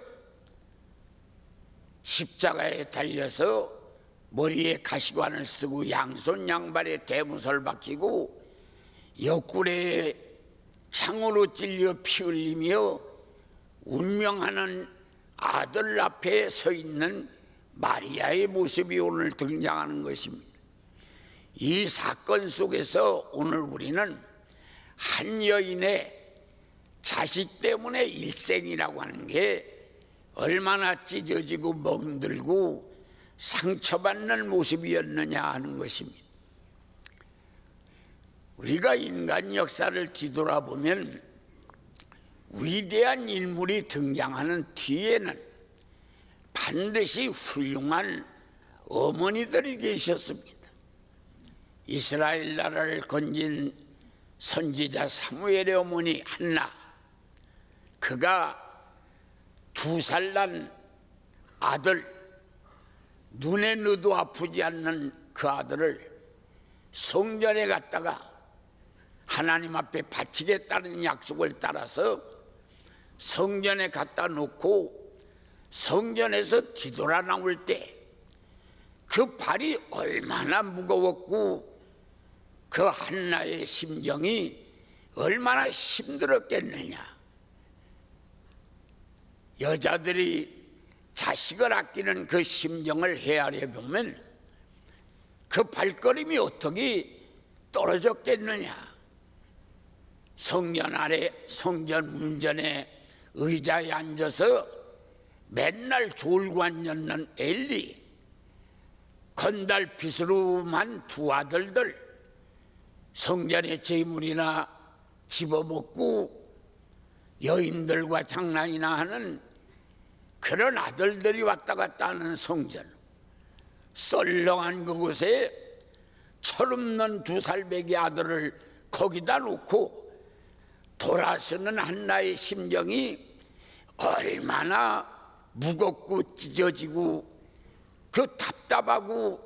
십자가에 달려서 머리에 가시관을 쓰고 양손 양발에 대무설 박히고 옆구리에 창으로 찔려 피 흘리며 운명하는 아들 앞에 서 있는 마리아의 모습이 오늘 등장하는 것입니다. 이 사건 속에서 오늘 우리는 한 여인의 자식 때문에 일생이라고 하는 게 얼마나 찢어지고 멍들고 상처받는 모습이었느냐 하는 것입니다. 우리가 인간 역사를 뒤돌아보면 위대한 인물이 등장하는 뒤에는 반드시 훌륭한 어머니들이 계셨습니다. 이스라엘 나라를 건진 선지자 사무엘의 어머니 한나, 그가 2살 난 아들, 눈에 넣어도 아프지 않는 그 아들을 성전에 갔다가 하나님 앞에 바치겠다는 약속을 따라서 성전에 갖다 놓고 성전에서 뒤돌아 나올 때 그 발이 얼마나 무거웠고 그 한나의 심정이 얼마나 힘들었겠느냐. 여자들이 자식을 아끼는 그 심정을 헤아려 보면 그 발걸음이 어떻게 떨어졌겠느냐. 성전 아래, 성전 문전에 의자에 앉아서 맨날 졸고 앉는 엘리, 건달 빚으로만 2 아들들, 성전의 재물이나 집어먹고 여인들과 장난이나 하는 그런 아들들이 왔다 갔다 하는 성전, 썰렁한 그곳에 철없는 2살배기 아들을 거기다 놓고 돌아서는 한나의 심정이 얼마나 무겁고 찢어지고 그 답답하고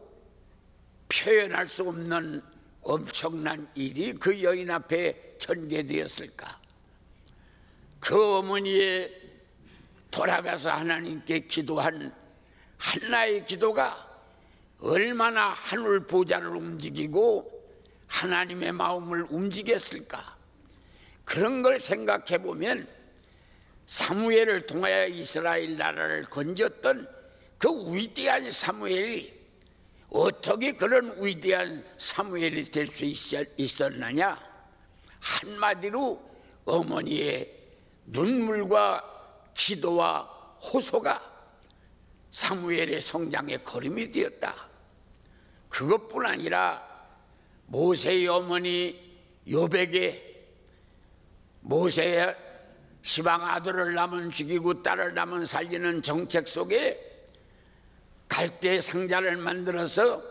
표현할 수 없는 엄청난 일이 그 여인 앞에 전개되었을까. 그 어머니의 돌아가서 하나님께 기도한 한나의 기도가 얼마나 하늘 보좌를 움직이고 하나님의 마음을 움직였을까. 그런 걸 생각해 보면 사무엘을 통하여 이스라엘 나라를 건졌던 그 위대한 사무엘이 어떻게 그런 위대한 사무엘이 될 수 있었느냐. 한마디로 어머니의 눈물과 기도와 호소가 사무엘의 성장의 걸음이 되었다. 그것뿐 아니라 모세의 어머니 요백에 모세의 시방 아들을 낳으면 죽이고 딸을 낳으면 살리는 정책 속에 갈대 상자를 만들어서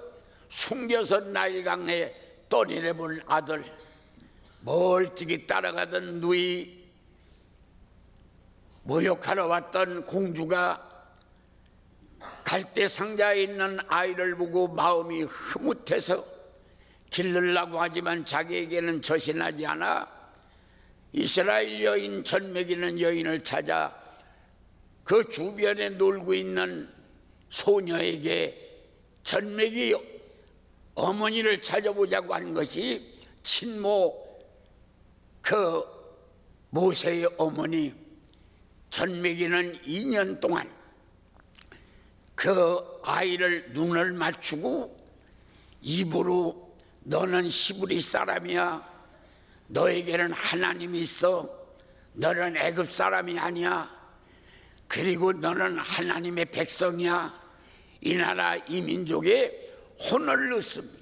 숨겨서 나일강에 떠내려본 아들, 멀찍이 따라가던 누이, 모욕하러 왔던 공주가 갈대 상자에 있는 아이를 보고 마음이 흐뭇해서 기르려고 하지만 자기에게는 저신하지 않아 이스라엘 여인 전 먹이는 여인을 찾아 그 주변에 놀고 있는 소녀에게 전 먹이 어머니를 찾아보자고 한 것이 친모 그 모세의 어머니. 전 먹이는 2년 동안 그 아이를 눈을 맞추고 입으로 너는 히브리 사람이야, 너에게는 하나님이 있어, 너는 애굽 사람이 아니야, 그리고 너는 하나님의 백성이야, 이 나라 이 민족에 혼을 넣습니다.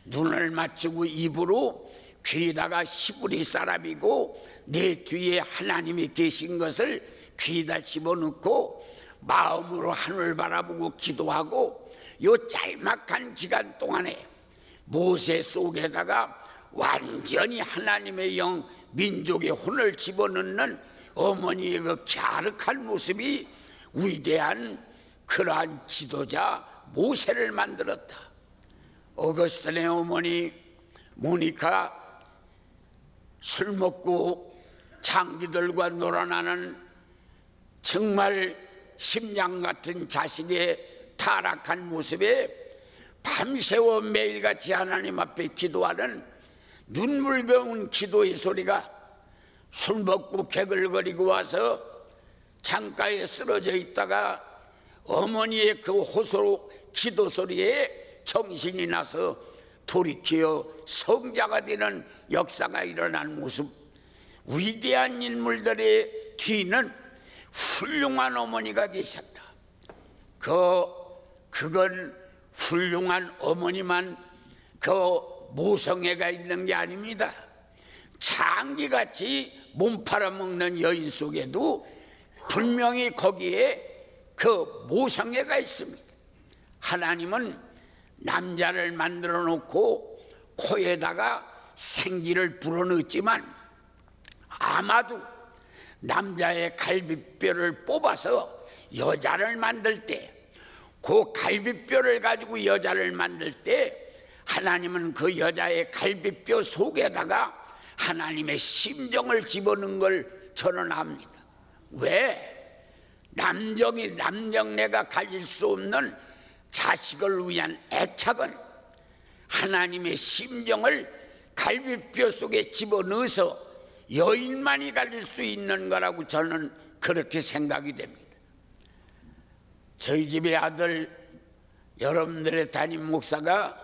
눈을 맞추고 입으로 귀에다가 히브리 사람이고 내 뒤에 하나님이 계신 것을 귀에다 집어넣고 마음으로 하늘 바라보고 기도하고 요 짤막한 기간 동안에 모세 속에다가 완전히 하나님의 영, 민족의 혼을 집어넣는 어머니의 그 갸륵한 모습이 위대한 그러한 지도자 모세를 만들었다. 어거스틴의 어머니 모니카, 술 먹고 장기들과 놀아나는 정말 심장 같은 자식의 타락한 모습에 밤새워 매일같이 하나님 앞에 기도하는 눈물겨운 기도의 소리가 술 먹고 개글거리고 와서 창가에 쓰러져 있다가 어머니의 그 호소 기도 소리에 정신이 나서 돌이켜 성자가 되는 역사가 일어난 모습. 위대한 인물들의 뒤는 훌륭한 어머니가 계셨다. 그건 훌륭한 어머니만 그 모성애가 있는 게 아닙니다. 장기같이 몸 팔아먹는 여인 속에도 분명히 거기에 그 모성애가 있습니다. 하나님은 남자를 만들어 놓고 코에다가 생기를 불어넣었지만 아마도 남자의 갈비뼈를 뽑아서 여자를 만들 때, 그 갈비뼈를 가지고 여자를 만들 때 하나님은 그 여자의 갈비뼈 속에다가 하나님의 심정을 집어넣은 걸 저는 압니다. 왜? 남정네가 가질 수 없는 자식을 위한 애착은 하나님의 심정을 갈비뼈 속에 집어넣어서 여인만이 가질 수 있는 거라고 저는 그렇게 생각이 됩니다. 저희 집의 아들, 여러분들의 담임 목사가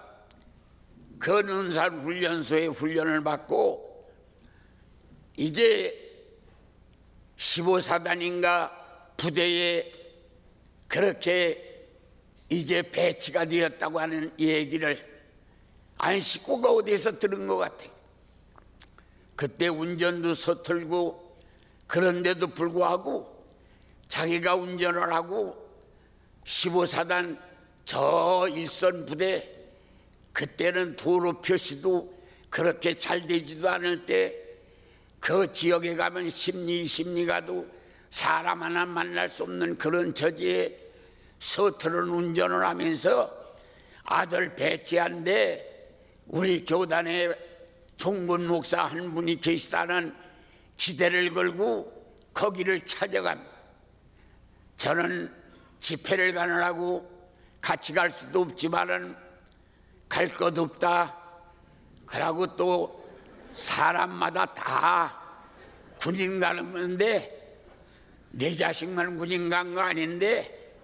근은산 훈련소에 훈련을 받고 이제 15사단인가 부대에 그렇게 이제 배치가 되었다고 하는 얘기를 안 식구가 어디서 들은 것 같아요. 그때 운전도 서툴고 그런데도 불구하고 자기가 운전을 하고 15사단 저 일선 부대, 그때는 도로 표시도 그렇게 잘 되지도 않을 때 그 지역에 가면 심리 가도 사람 하나 만날 수 없는 그런 처지에 서투른 운전을 하면서 아들 배치한데 우리 교단에 종군 목사 한 분이 계시다는 기대를 걸고 거기를 찾아갑니다. 저는 집회를 가느라고 같이 갈 수도 없지만은 갈 것 없다. 그러고 또 사람마다 다 군인 가는데 내 자식만 군인 간 거 아닌데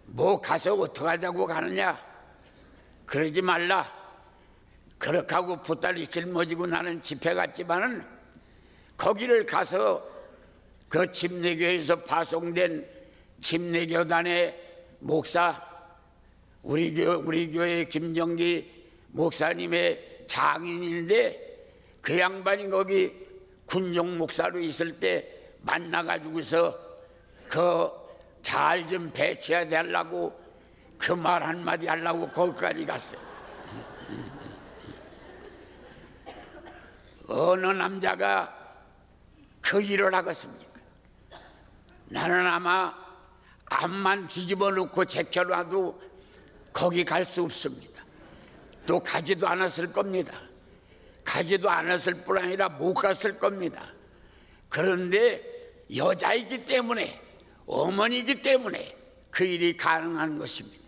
뭐 가서 어떡하자고 가느냐. 그러지 말라. 그렇게 하고 보따리 짊어지고 나는 집회 갔지만은 거기를 가서 그 침례교회에서 파송된 침례교단의 목사, 우리 교회 김정기 목사님의 장인인데 그 양반이 거기 군종 목사로 있을 때 만나가지고서 그 잘 좀 배치해야 되려고 그 말 한마디 하려고 거기까지 갔어요. 어느 남자가 그 일을 하겠습니까? 나는 아마 앞만 뒤집어 놓고 제껴놔도 거기 갈 수 없습니다. 또 가지도 않았을 겁니다. 가지도 않았을 뿐 아니라 못 갔을 겁니다. 그런데 여자이기 때문에, 어머니이기 때문에 그 일이 가능한 것입니다.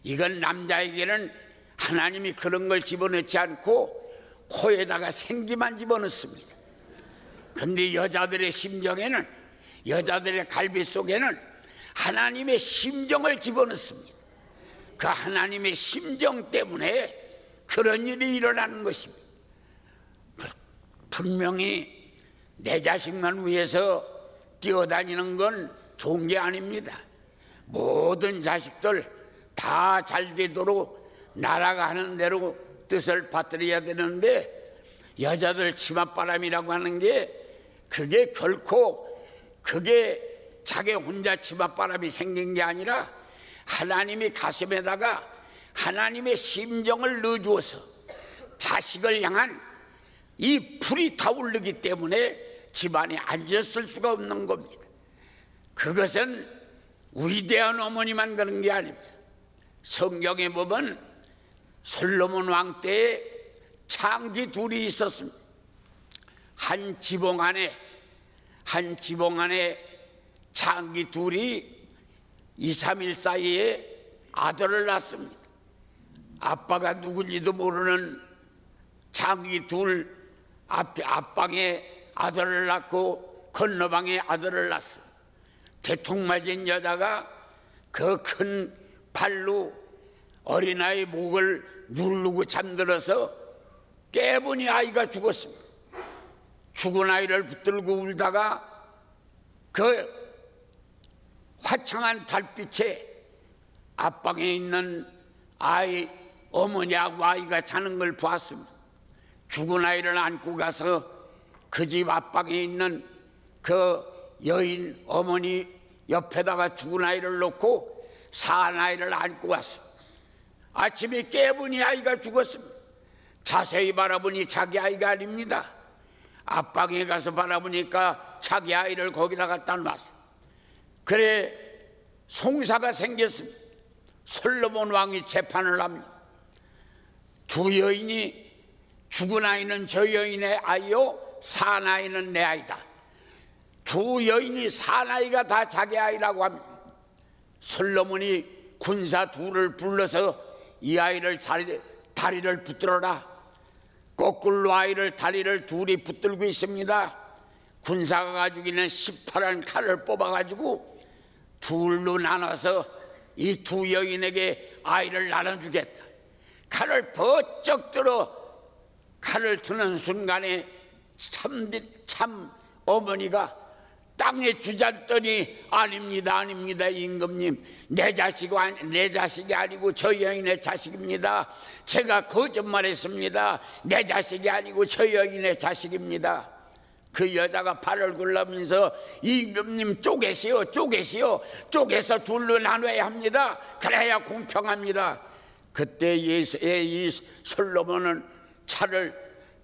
이건 남자에게는 하나님이 그런 걸 집어넣지 않고 코에다가 생기만 집어넣습니다. 그런데 여자들의 심정에는, 여자들의 갈비 속에는 하나님의 심정을 집어넣습니다. 그 하나님의 심정 때문에 그런 일이 일어나는 것입니다. 분명히 내 자식만 위해서 뛰어다니는 건 좋은 게 아닙니다. 모든 자식들 다 잘 되도록 나라가 하는 대로 뜻을 받들어야 되는데 여자들 치맛바람이라고 하는 게 그게 결코 그게 자기 혼자 치맛바람이 생긴 게 아니라 하나님이 가슴에다가 하나님의 심정을 넣어주어서 자식을 향한 이 불이 타오르기 때문에 집안에 앉았을 수가 없는 겁니다. 그것은 위대한 어머니만 그런 게 아닙니다. 성경에 보면 솔로몬 왕 때에 창기 둘이 있었습니다. 한 지붕 안에 창기 둘이 2, 3일 사이에 아들을 낳습니다. 아빠가 누군지도 모르는 창기 둘 앞방에 아들을 낳고 건너방에 아들을 낳았어요. 대통맞은 여자가 그 큰 팔로 어린아이 목을 누르고 잠들어서 깨보니 아이가 죽었습니다. 죽은 아이를 붙들고 울다가 그 화창한 달빛에 앞방에 있는 아이 어머니하고 아이가 자는 걸 보았습니다. 죽은 아이를 안고 가서 그 집 앞방에 있는 그 여인 어머니 옆에다가 죽은 아이를 놓고 산 아이를 안고 왔습니다. 아침에 깨보니 아이가 죽었습니다. 자세히 바라보니 자기 아이가 아닙니다. 앞방에 가서 바라보니까 자기 아이를 거기다 갖다 놨어요. 그래 송사가 생겼습니다. 솔로몬 왕이 재판을 합니다. 두 여인이 죽은 아이는 저 여인의 아이요 산 아이는 내 아이다. 두 여인이 산 아이가 다 자기 아이라고 합니다. 솔로몬이 군사 둘을 불러서 이 아이를 다리를 붙들어라. 거꾸로 아이를 다리를 둘이 붙들고 있습니다. 군사가 가지고 있는 18한 칼을 뽑아가지고 둘로 나눠서 이 두 여인에게 아이를 나눠주겠다. 칼을 번쩍 들어 칼을 드는 순간에 참 어머니가 땅에 주저앉더니 아닙니다 임금님, 내 자식이 아니고 저 여인의 자식입니다. 제가 거짓말했습니다. 내 자식이 아니고 저 여인의 자식입니다. 그 여자가 발을 굴러면서 임금님 쪼개서 둘로 나눠야 합니다. 그래야 공평합니다. 그때 이 솔로몬은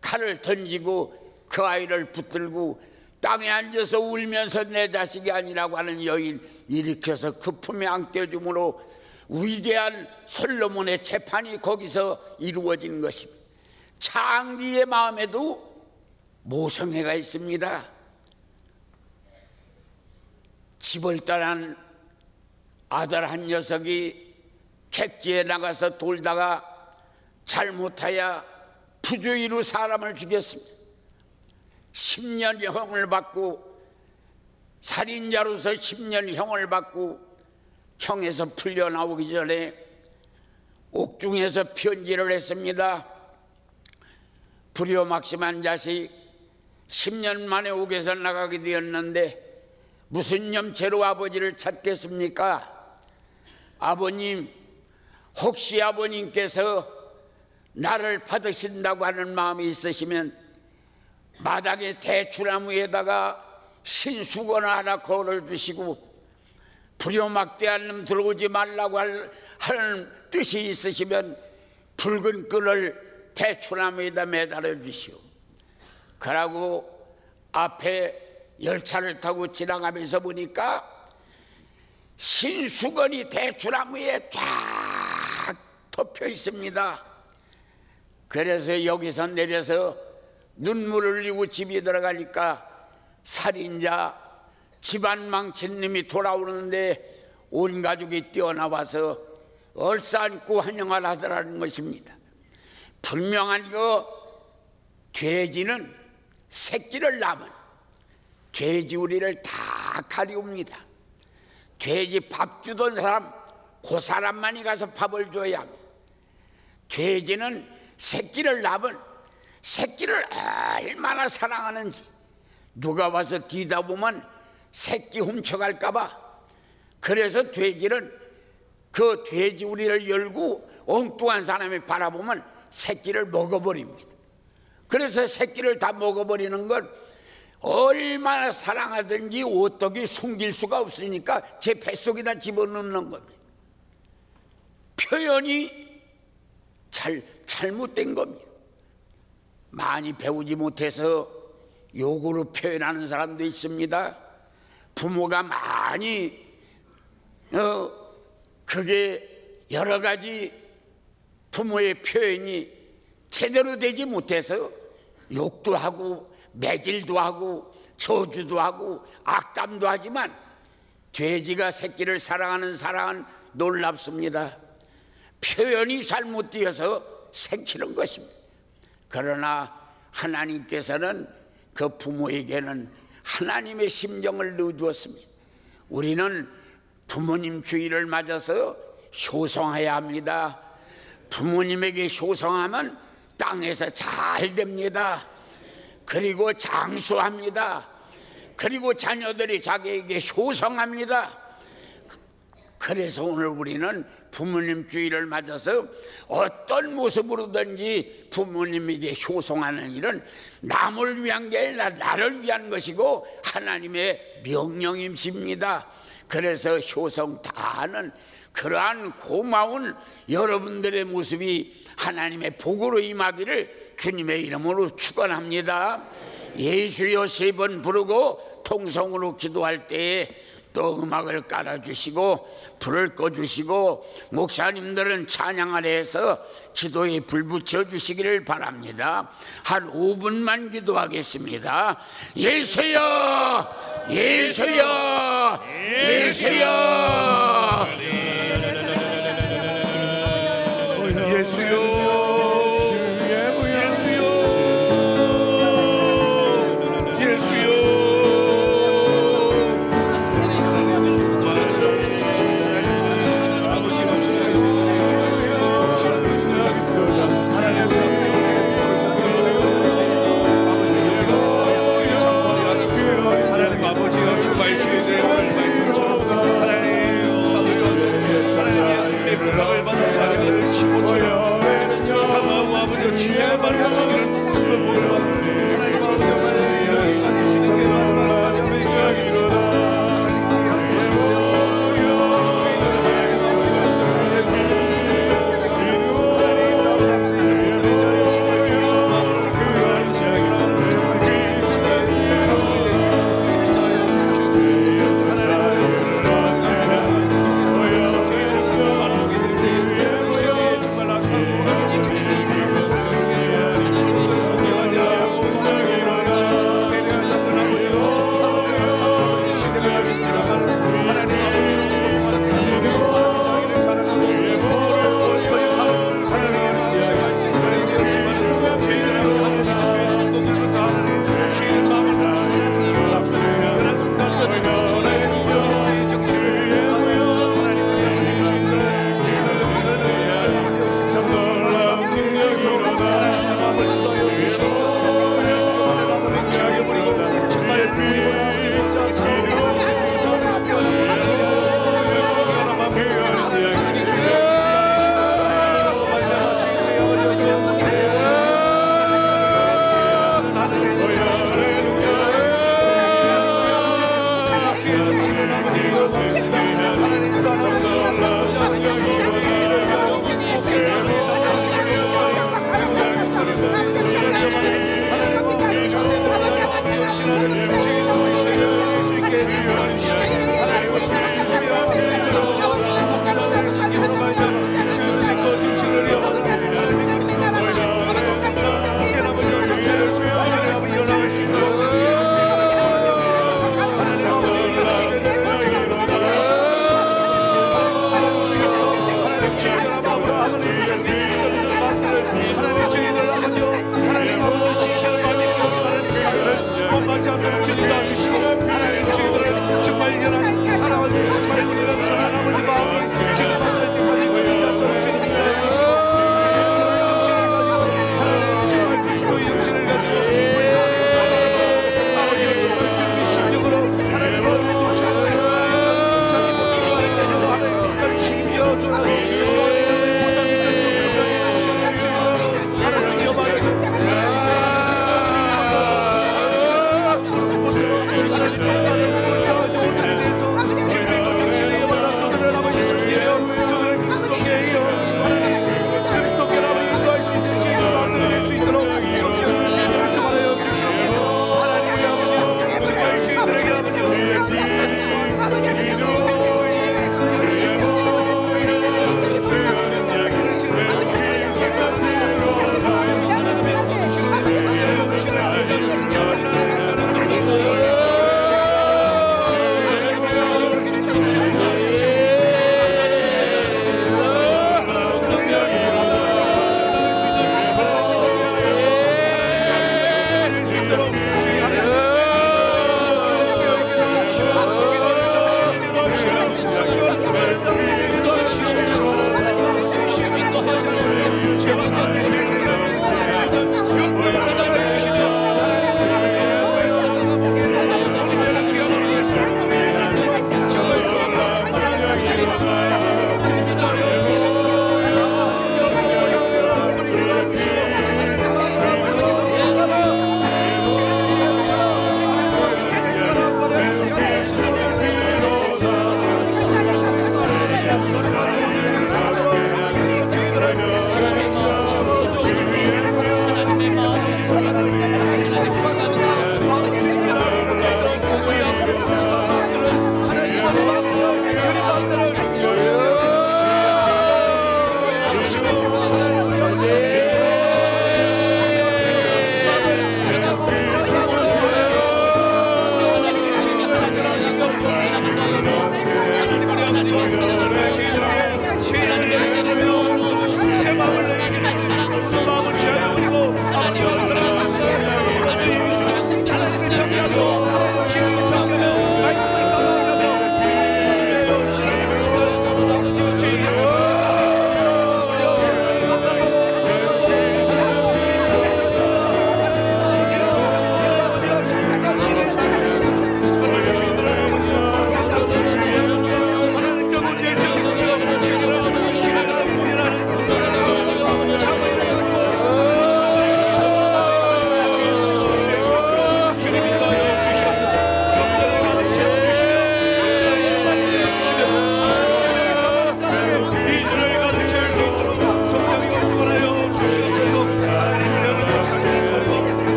칼을 던지고 그 아이를 붙들고 땅에 앉아서 울면서 내 자식이 아니라고 하는 여인 일으켜서 그 품에 안겨줌으로 위대한 솔로몬의 재판이 거기서 이루어진 것입니다. 창기의 마음에도 모성애가 있습니다. 집을 떠난 아들 한 녀석이 객지에 나가서 돌다가 잘못하여 부주의로 사람을 죽였습니다. 10년 형을 받고 살인자로서 10년 형을 받고 형에서 풀려나오기 전에 옥중에서 편지를 했습니다. 불효막심한 자식 10년 만에 옥에서 나가게 되었는데 무슨 염체로 아버지를 찾겠습니까? 아버님, 혹시 아버님께서 나를 받으신다고 하는 마음이 있으시면 마당에 대추나무에다가 신수건 하나 걸어주시고 불효막대한 놈 들어오지 말라고 하는 뜻이 있으시면 붉은 끈을 대추나무에다 매달아 주시오. 그러고 앞에 열차를 타고 지나가면서 보니까 신수건이 대추나무에 쫙 덮여 있습니다. 그래서 여기서 내려서 눈물을 흘리고 집에 들어가니까 살인자 집안 망친 놈이 돌아오는데 온 가족이 뛰어나와서 얼싸안고 환영을 하더라는 것입니다. 분명한 돼지는 새끼를 낳으면 돼지우리를 다 가리웁니다. 돼지 밥 주던 사람, 그 사람만이 가서 밥을 줘야 합니다. 돼지는 새끼를 낳으면 새끼를 얼마나 사랑하는지 누가 와서 뒤다 보면 새끼 훔쳐갈까봐, 그래서 돼지는 그 돼지우리를 열고 엉뚱한 사람이 바라보면 새끼를 먹어버립니다. 그래서 새끼를 다 먹어버리는 건 얼마나 사랑하든지 오떡이 숨길 수가 없으니까 제 뱃속에다 집어넣는 겁니다. 표현이 잘못된 겁니다. 많이 배우지 못해서 욕으로 표현하는 사람도 있습니다. 부모가 많이 그게 여러 가지 부모의 표현이 제대로 되지 못해서 욕도 하고 매질도 하고 저주도 하고 악담도 하지만 돼지가 새끼를 사랑하는 사랑은 놀랍습니다. 표현이 잘못되어서 생기는 것입니다. 그러나 하나님께서는 그 부모에게는 하나님의 심정을 넣어주었습니다. 우리는 부모님 주의를 맞아서 효성해야 합니다. 부모님에게 효성하면 땅에서 잘 됩니다. 그리고 장수합니다. 그리고 자녀들이 자기에게 효성합니다. 그래서 오늘 우리는 부모님 주의를 맞아서 어떤 모습으로든지 부모님에게 효성하는 일은 남을 위한 게 아니라 나를 위한 것이고 하나님의 명령임입니다. 그래서 효성 다 하는 그러한 고마운 여러분들의 모습이 하나님의 복으로 임하기를 주님의 이름으로 축원합니다. 예수여 3번 부르고 통성으로 기도할 때에 또 음악을 깔아주시고 불을 꺼주시고 목사님들은 찬양 아래에서 기도에 불 붙여주시기를 바랍니다. 한 5분만 기도하겠습니다. 예수여 예수여 예수여 예수여 하나님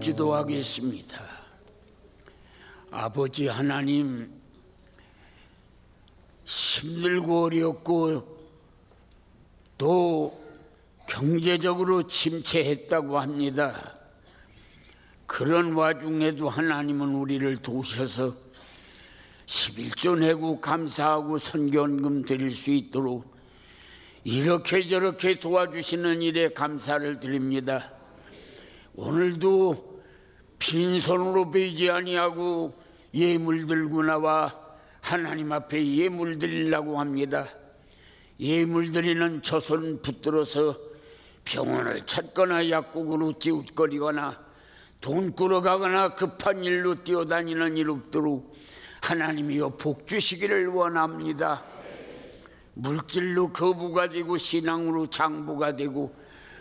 기도하겠습니다. 아버지 하나님, 힘들고 어렵고 또 경제적으로 침체했다고 합니다. 그런 와중에도 하나님은 우리를 도우셔서 11조 내고 감사하고 선교헌금 드릴 수 있도록 이렇게 저렇게 도와주시는 일에 감사를 드립니다. 오늘도 빈손으로 베이지 아니하고 예물 들고 나와 하나님 앞에 예물 드리려고 합니다. 예물 드리는 조손 붙들어서 병원을 찾거나 약국으로 찌웃거리거나 돈 끌어가거나 급한 일로 뛰어다니는 일 없도록 하나님이여 복 주시기를 원합니다. 물질로 거부가 되고 신앙으로 장부가 되고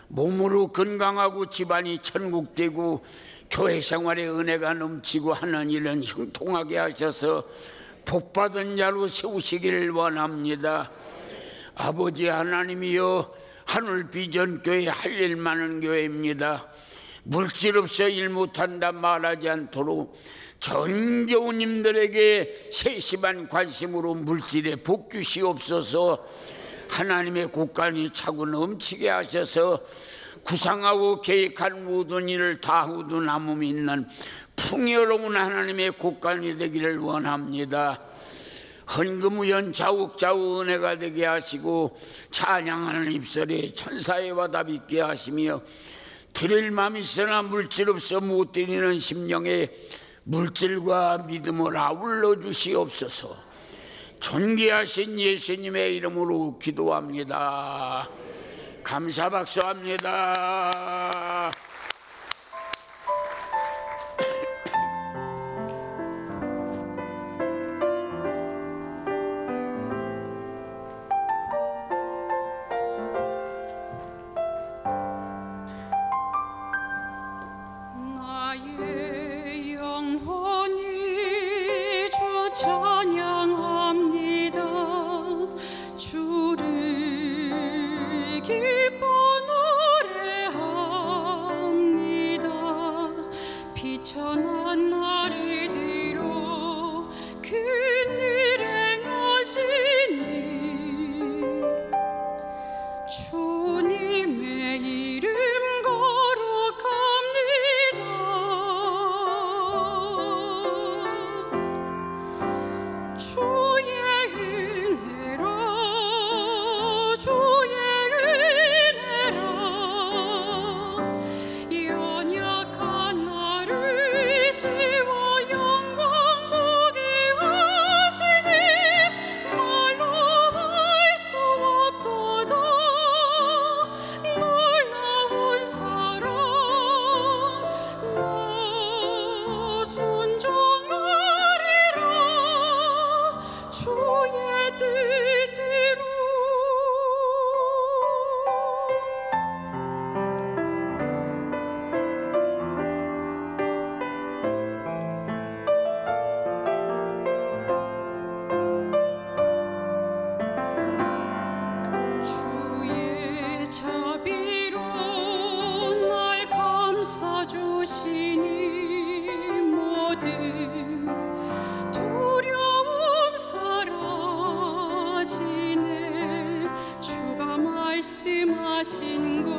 몸으로 건강하고 집안이 천국되고 교회 생활에 은혜가 넘치고 하는 일은 형통하게 하셔서 복받은 자로 세우시기를 원합니다. 아버지 하나님이여, 하늘 비전교회 할 일 많은 교회입니다. 물질 없어 일 못한다 말하지 않도록 전 교우님들에게 세심한 관심으로 물질에 복 주시옵소서. 하나님의 곳간이 차고 넘치게 하셔서 구상하고 계획한 모든 일을 다 후두 남음이 있는 풍요로운 하나님의 곳간이 되기를 원합니다. 헌금우연 좌욱좌우 은혜가 되게 하시고 찬양하는 입술에 천사의 화답 있게 하시며 드릴 마음이 있으나 물질 없어 못 드리는 심령에 물질과 믿음을 아울러 주시옵소서. 존귀하신 예수님의 이름으로 기도합니다. 감사 박수합니다. 주의 자비로 날 감싸주시니 모든 두려움 사라지네. 주가 말씀하신 것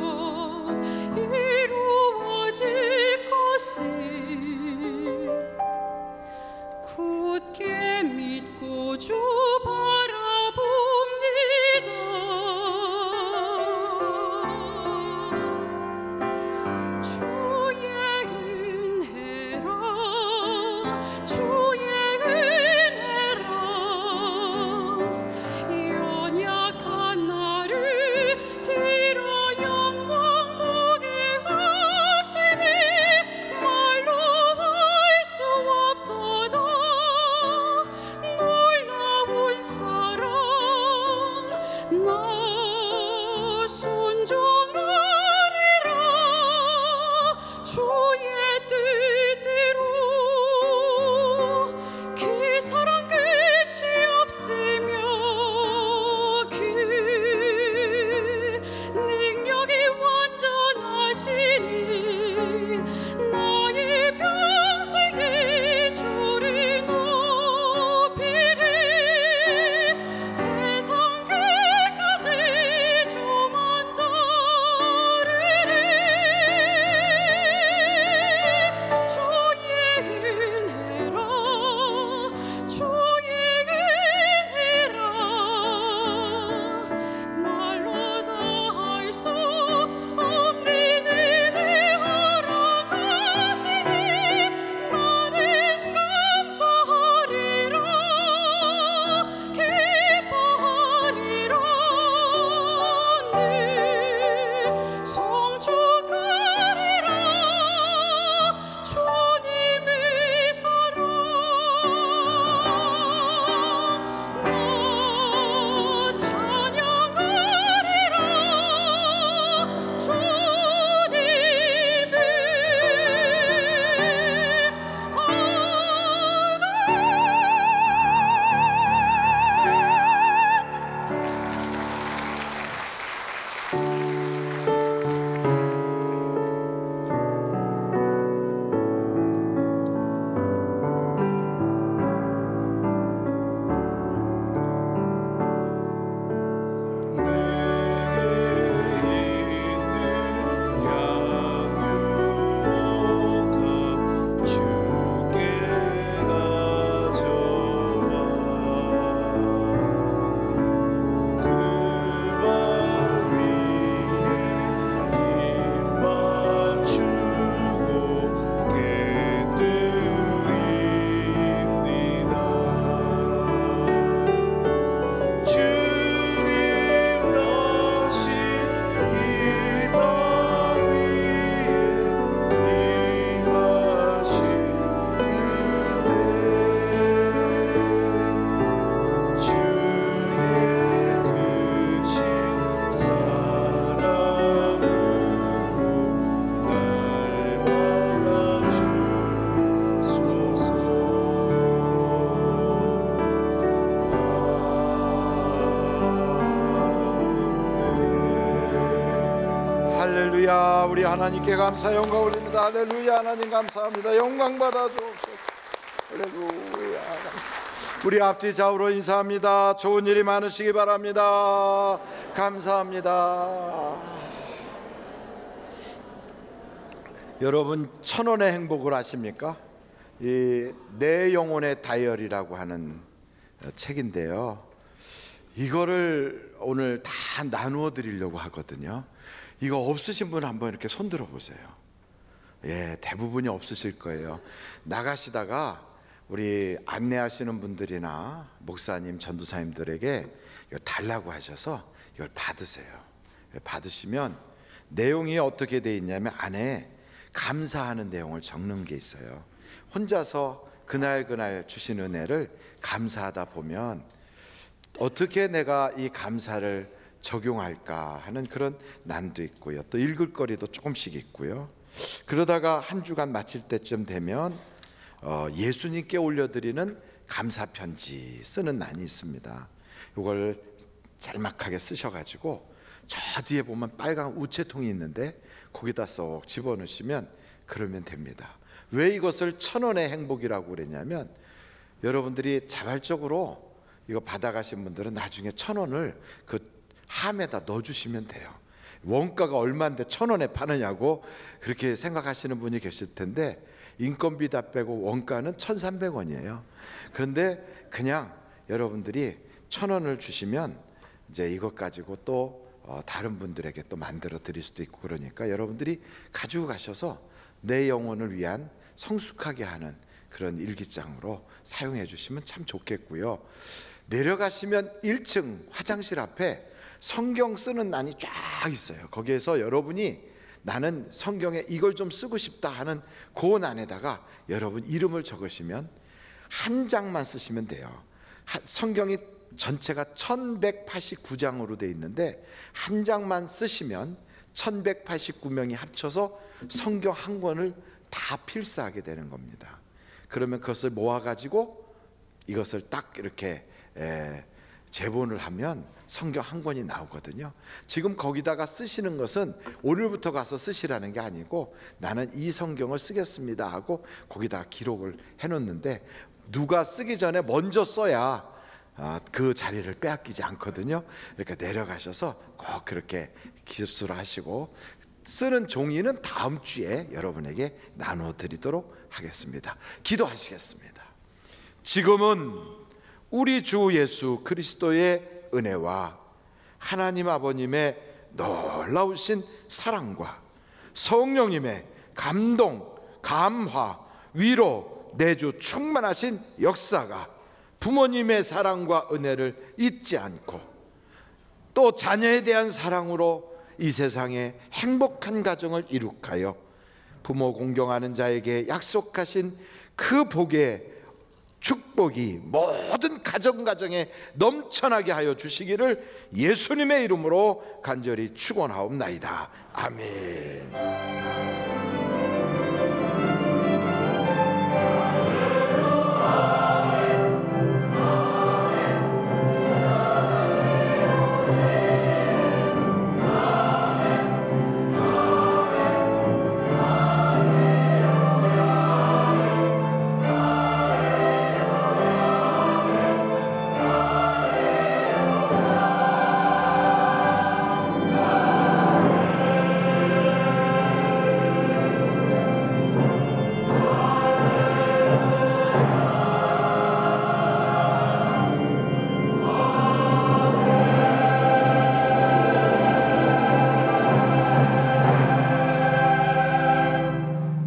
이루어질 것을 굳게 믿고 주 할렐루야. 우리 하나님께 감사 영광 올립니다. 할렐루야. 하나님 감사합니다. 영광 받아 주옵소서. 할렐루야. 감사. 우리 앞뒤 좌우로 인사합니다. 좋은 일이 많으시기 바랍니다. 감사합니다. 여러분, 1,000원의 행복을 아십니까? 이 내 영혼의 다이어리라고 하는 책인데요, 이거를 오늘 다 나누어 드리려고 하거든요. 이거 없으신 분 한번 이렇게 손 들어 보세요. 예, 대부분이 없으실 거예요. 나가시다가 우리 안내하시는 분들이나 목사님, 전도사님들에게 이거 달라고 하셔서 이걸 받으세요. 받으시면 내용이 어떻게 돼 있냐면 안에 감사하는 내용을 적는 게 있어요. 혼자서 그날 주신 은혜를 감사하다 보면 어떻게 내가 이 감사를 적용할까 하는 그런 난도 있고요. 또 읽을 거리도 조금씩 있고요. 그러다가 한 주간 마칠 때쯤 되면 예수님께 올려드리는 감사 편지 쓰는 난이 있습니다. 이걸 짤막하게 쓰셔가지고 저 뒤에 보면 빨간 우체통이 있는데 거기다 쏙 집어넣으시면 그러면 됩니다. 왜 이것을 1,000원의 행복이라고 그랬냐면, 여러분들이 자발적으로 이거 받아가신 분들은 나중에 1,000원을 그 함에다 넣어주시면 돼요. 원가가 얼마인데 1,000원에 파느냐고 그렇게 생각하시는 분이 계실 텐데, 인건비 다 빼고 원가는 1,300원이에요. 그런데 그냥 여러분들이 1,000원을 주시면 이제 이것 가지고 또 다른 분들에게 또 만들어 드릴 수도 있고, 그러니까 여러분들이 가지고 가셔서 내 영혼을 위한 성숙하게 하는 그런 일기장으로 사용해 주시면 참 좋겠고요. 내려가시면 1층 화장실 앞에 성경 쓰는 난이 쫙 있어요. 거기에서 여러분이 나는 성경에 이걸 좀 쓰고 싶다 하는 그 난에다가 여러분 이름을 적으시면 한 장만 쓰시면 돼요. 성경이 전체가 1189장으로 되어 있는데 한 장만 쓰시면 1189명이 합쳐서 성경 한 권을 다 필사하게 되는 겁니다. 그러면 그것을 모아가지고 이것을 딱 이렇게 제본을 하면 성경 한 권이 나오거든요. 지금 거기다가 쓰시는 것은 오늘부터 가서 쓰시라는 게 아니고, 나는 이 성경을 쓰겠습니다 하고 거기다가 기록을 해놓는데, 누가 쓰기 전에 먼저 써야 그 자리를 빼앗기지 않거든요. 그러니까 내려가셔서 꼭 그렇게 기술을 하시고, 쓰는 종이는 다음 주에 여러분에게 나누어 드리도록 하겠습니다. 기도하시겠습니다. 지금은 우리 주 예수 그리스도의 은혜와 하나님 아버님의 놀라우신 사랑과 성령님의 감동, 감화, 위로, 내주 충만하신 역사가 부모님의 사랑과 은혜를 잊지 않고 또 자녀에 대한 사랑으로 이 세상에 행복한 가정을 이룩하여 부모 공경하는 자에게 약속하신 그 복의 축복이 모든 가정에 넘쳐나게 하여 주시기를 예수님의 이름으로 간절히 축원하옵나이다. 아멘.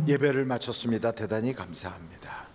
예배를 마쳤습니다. 대단히 감사합니다.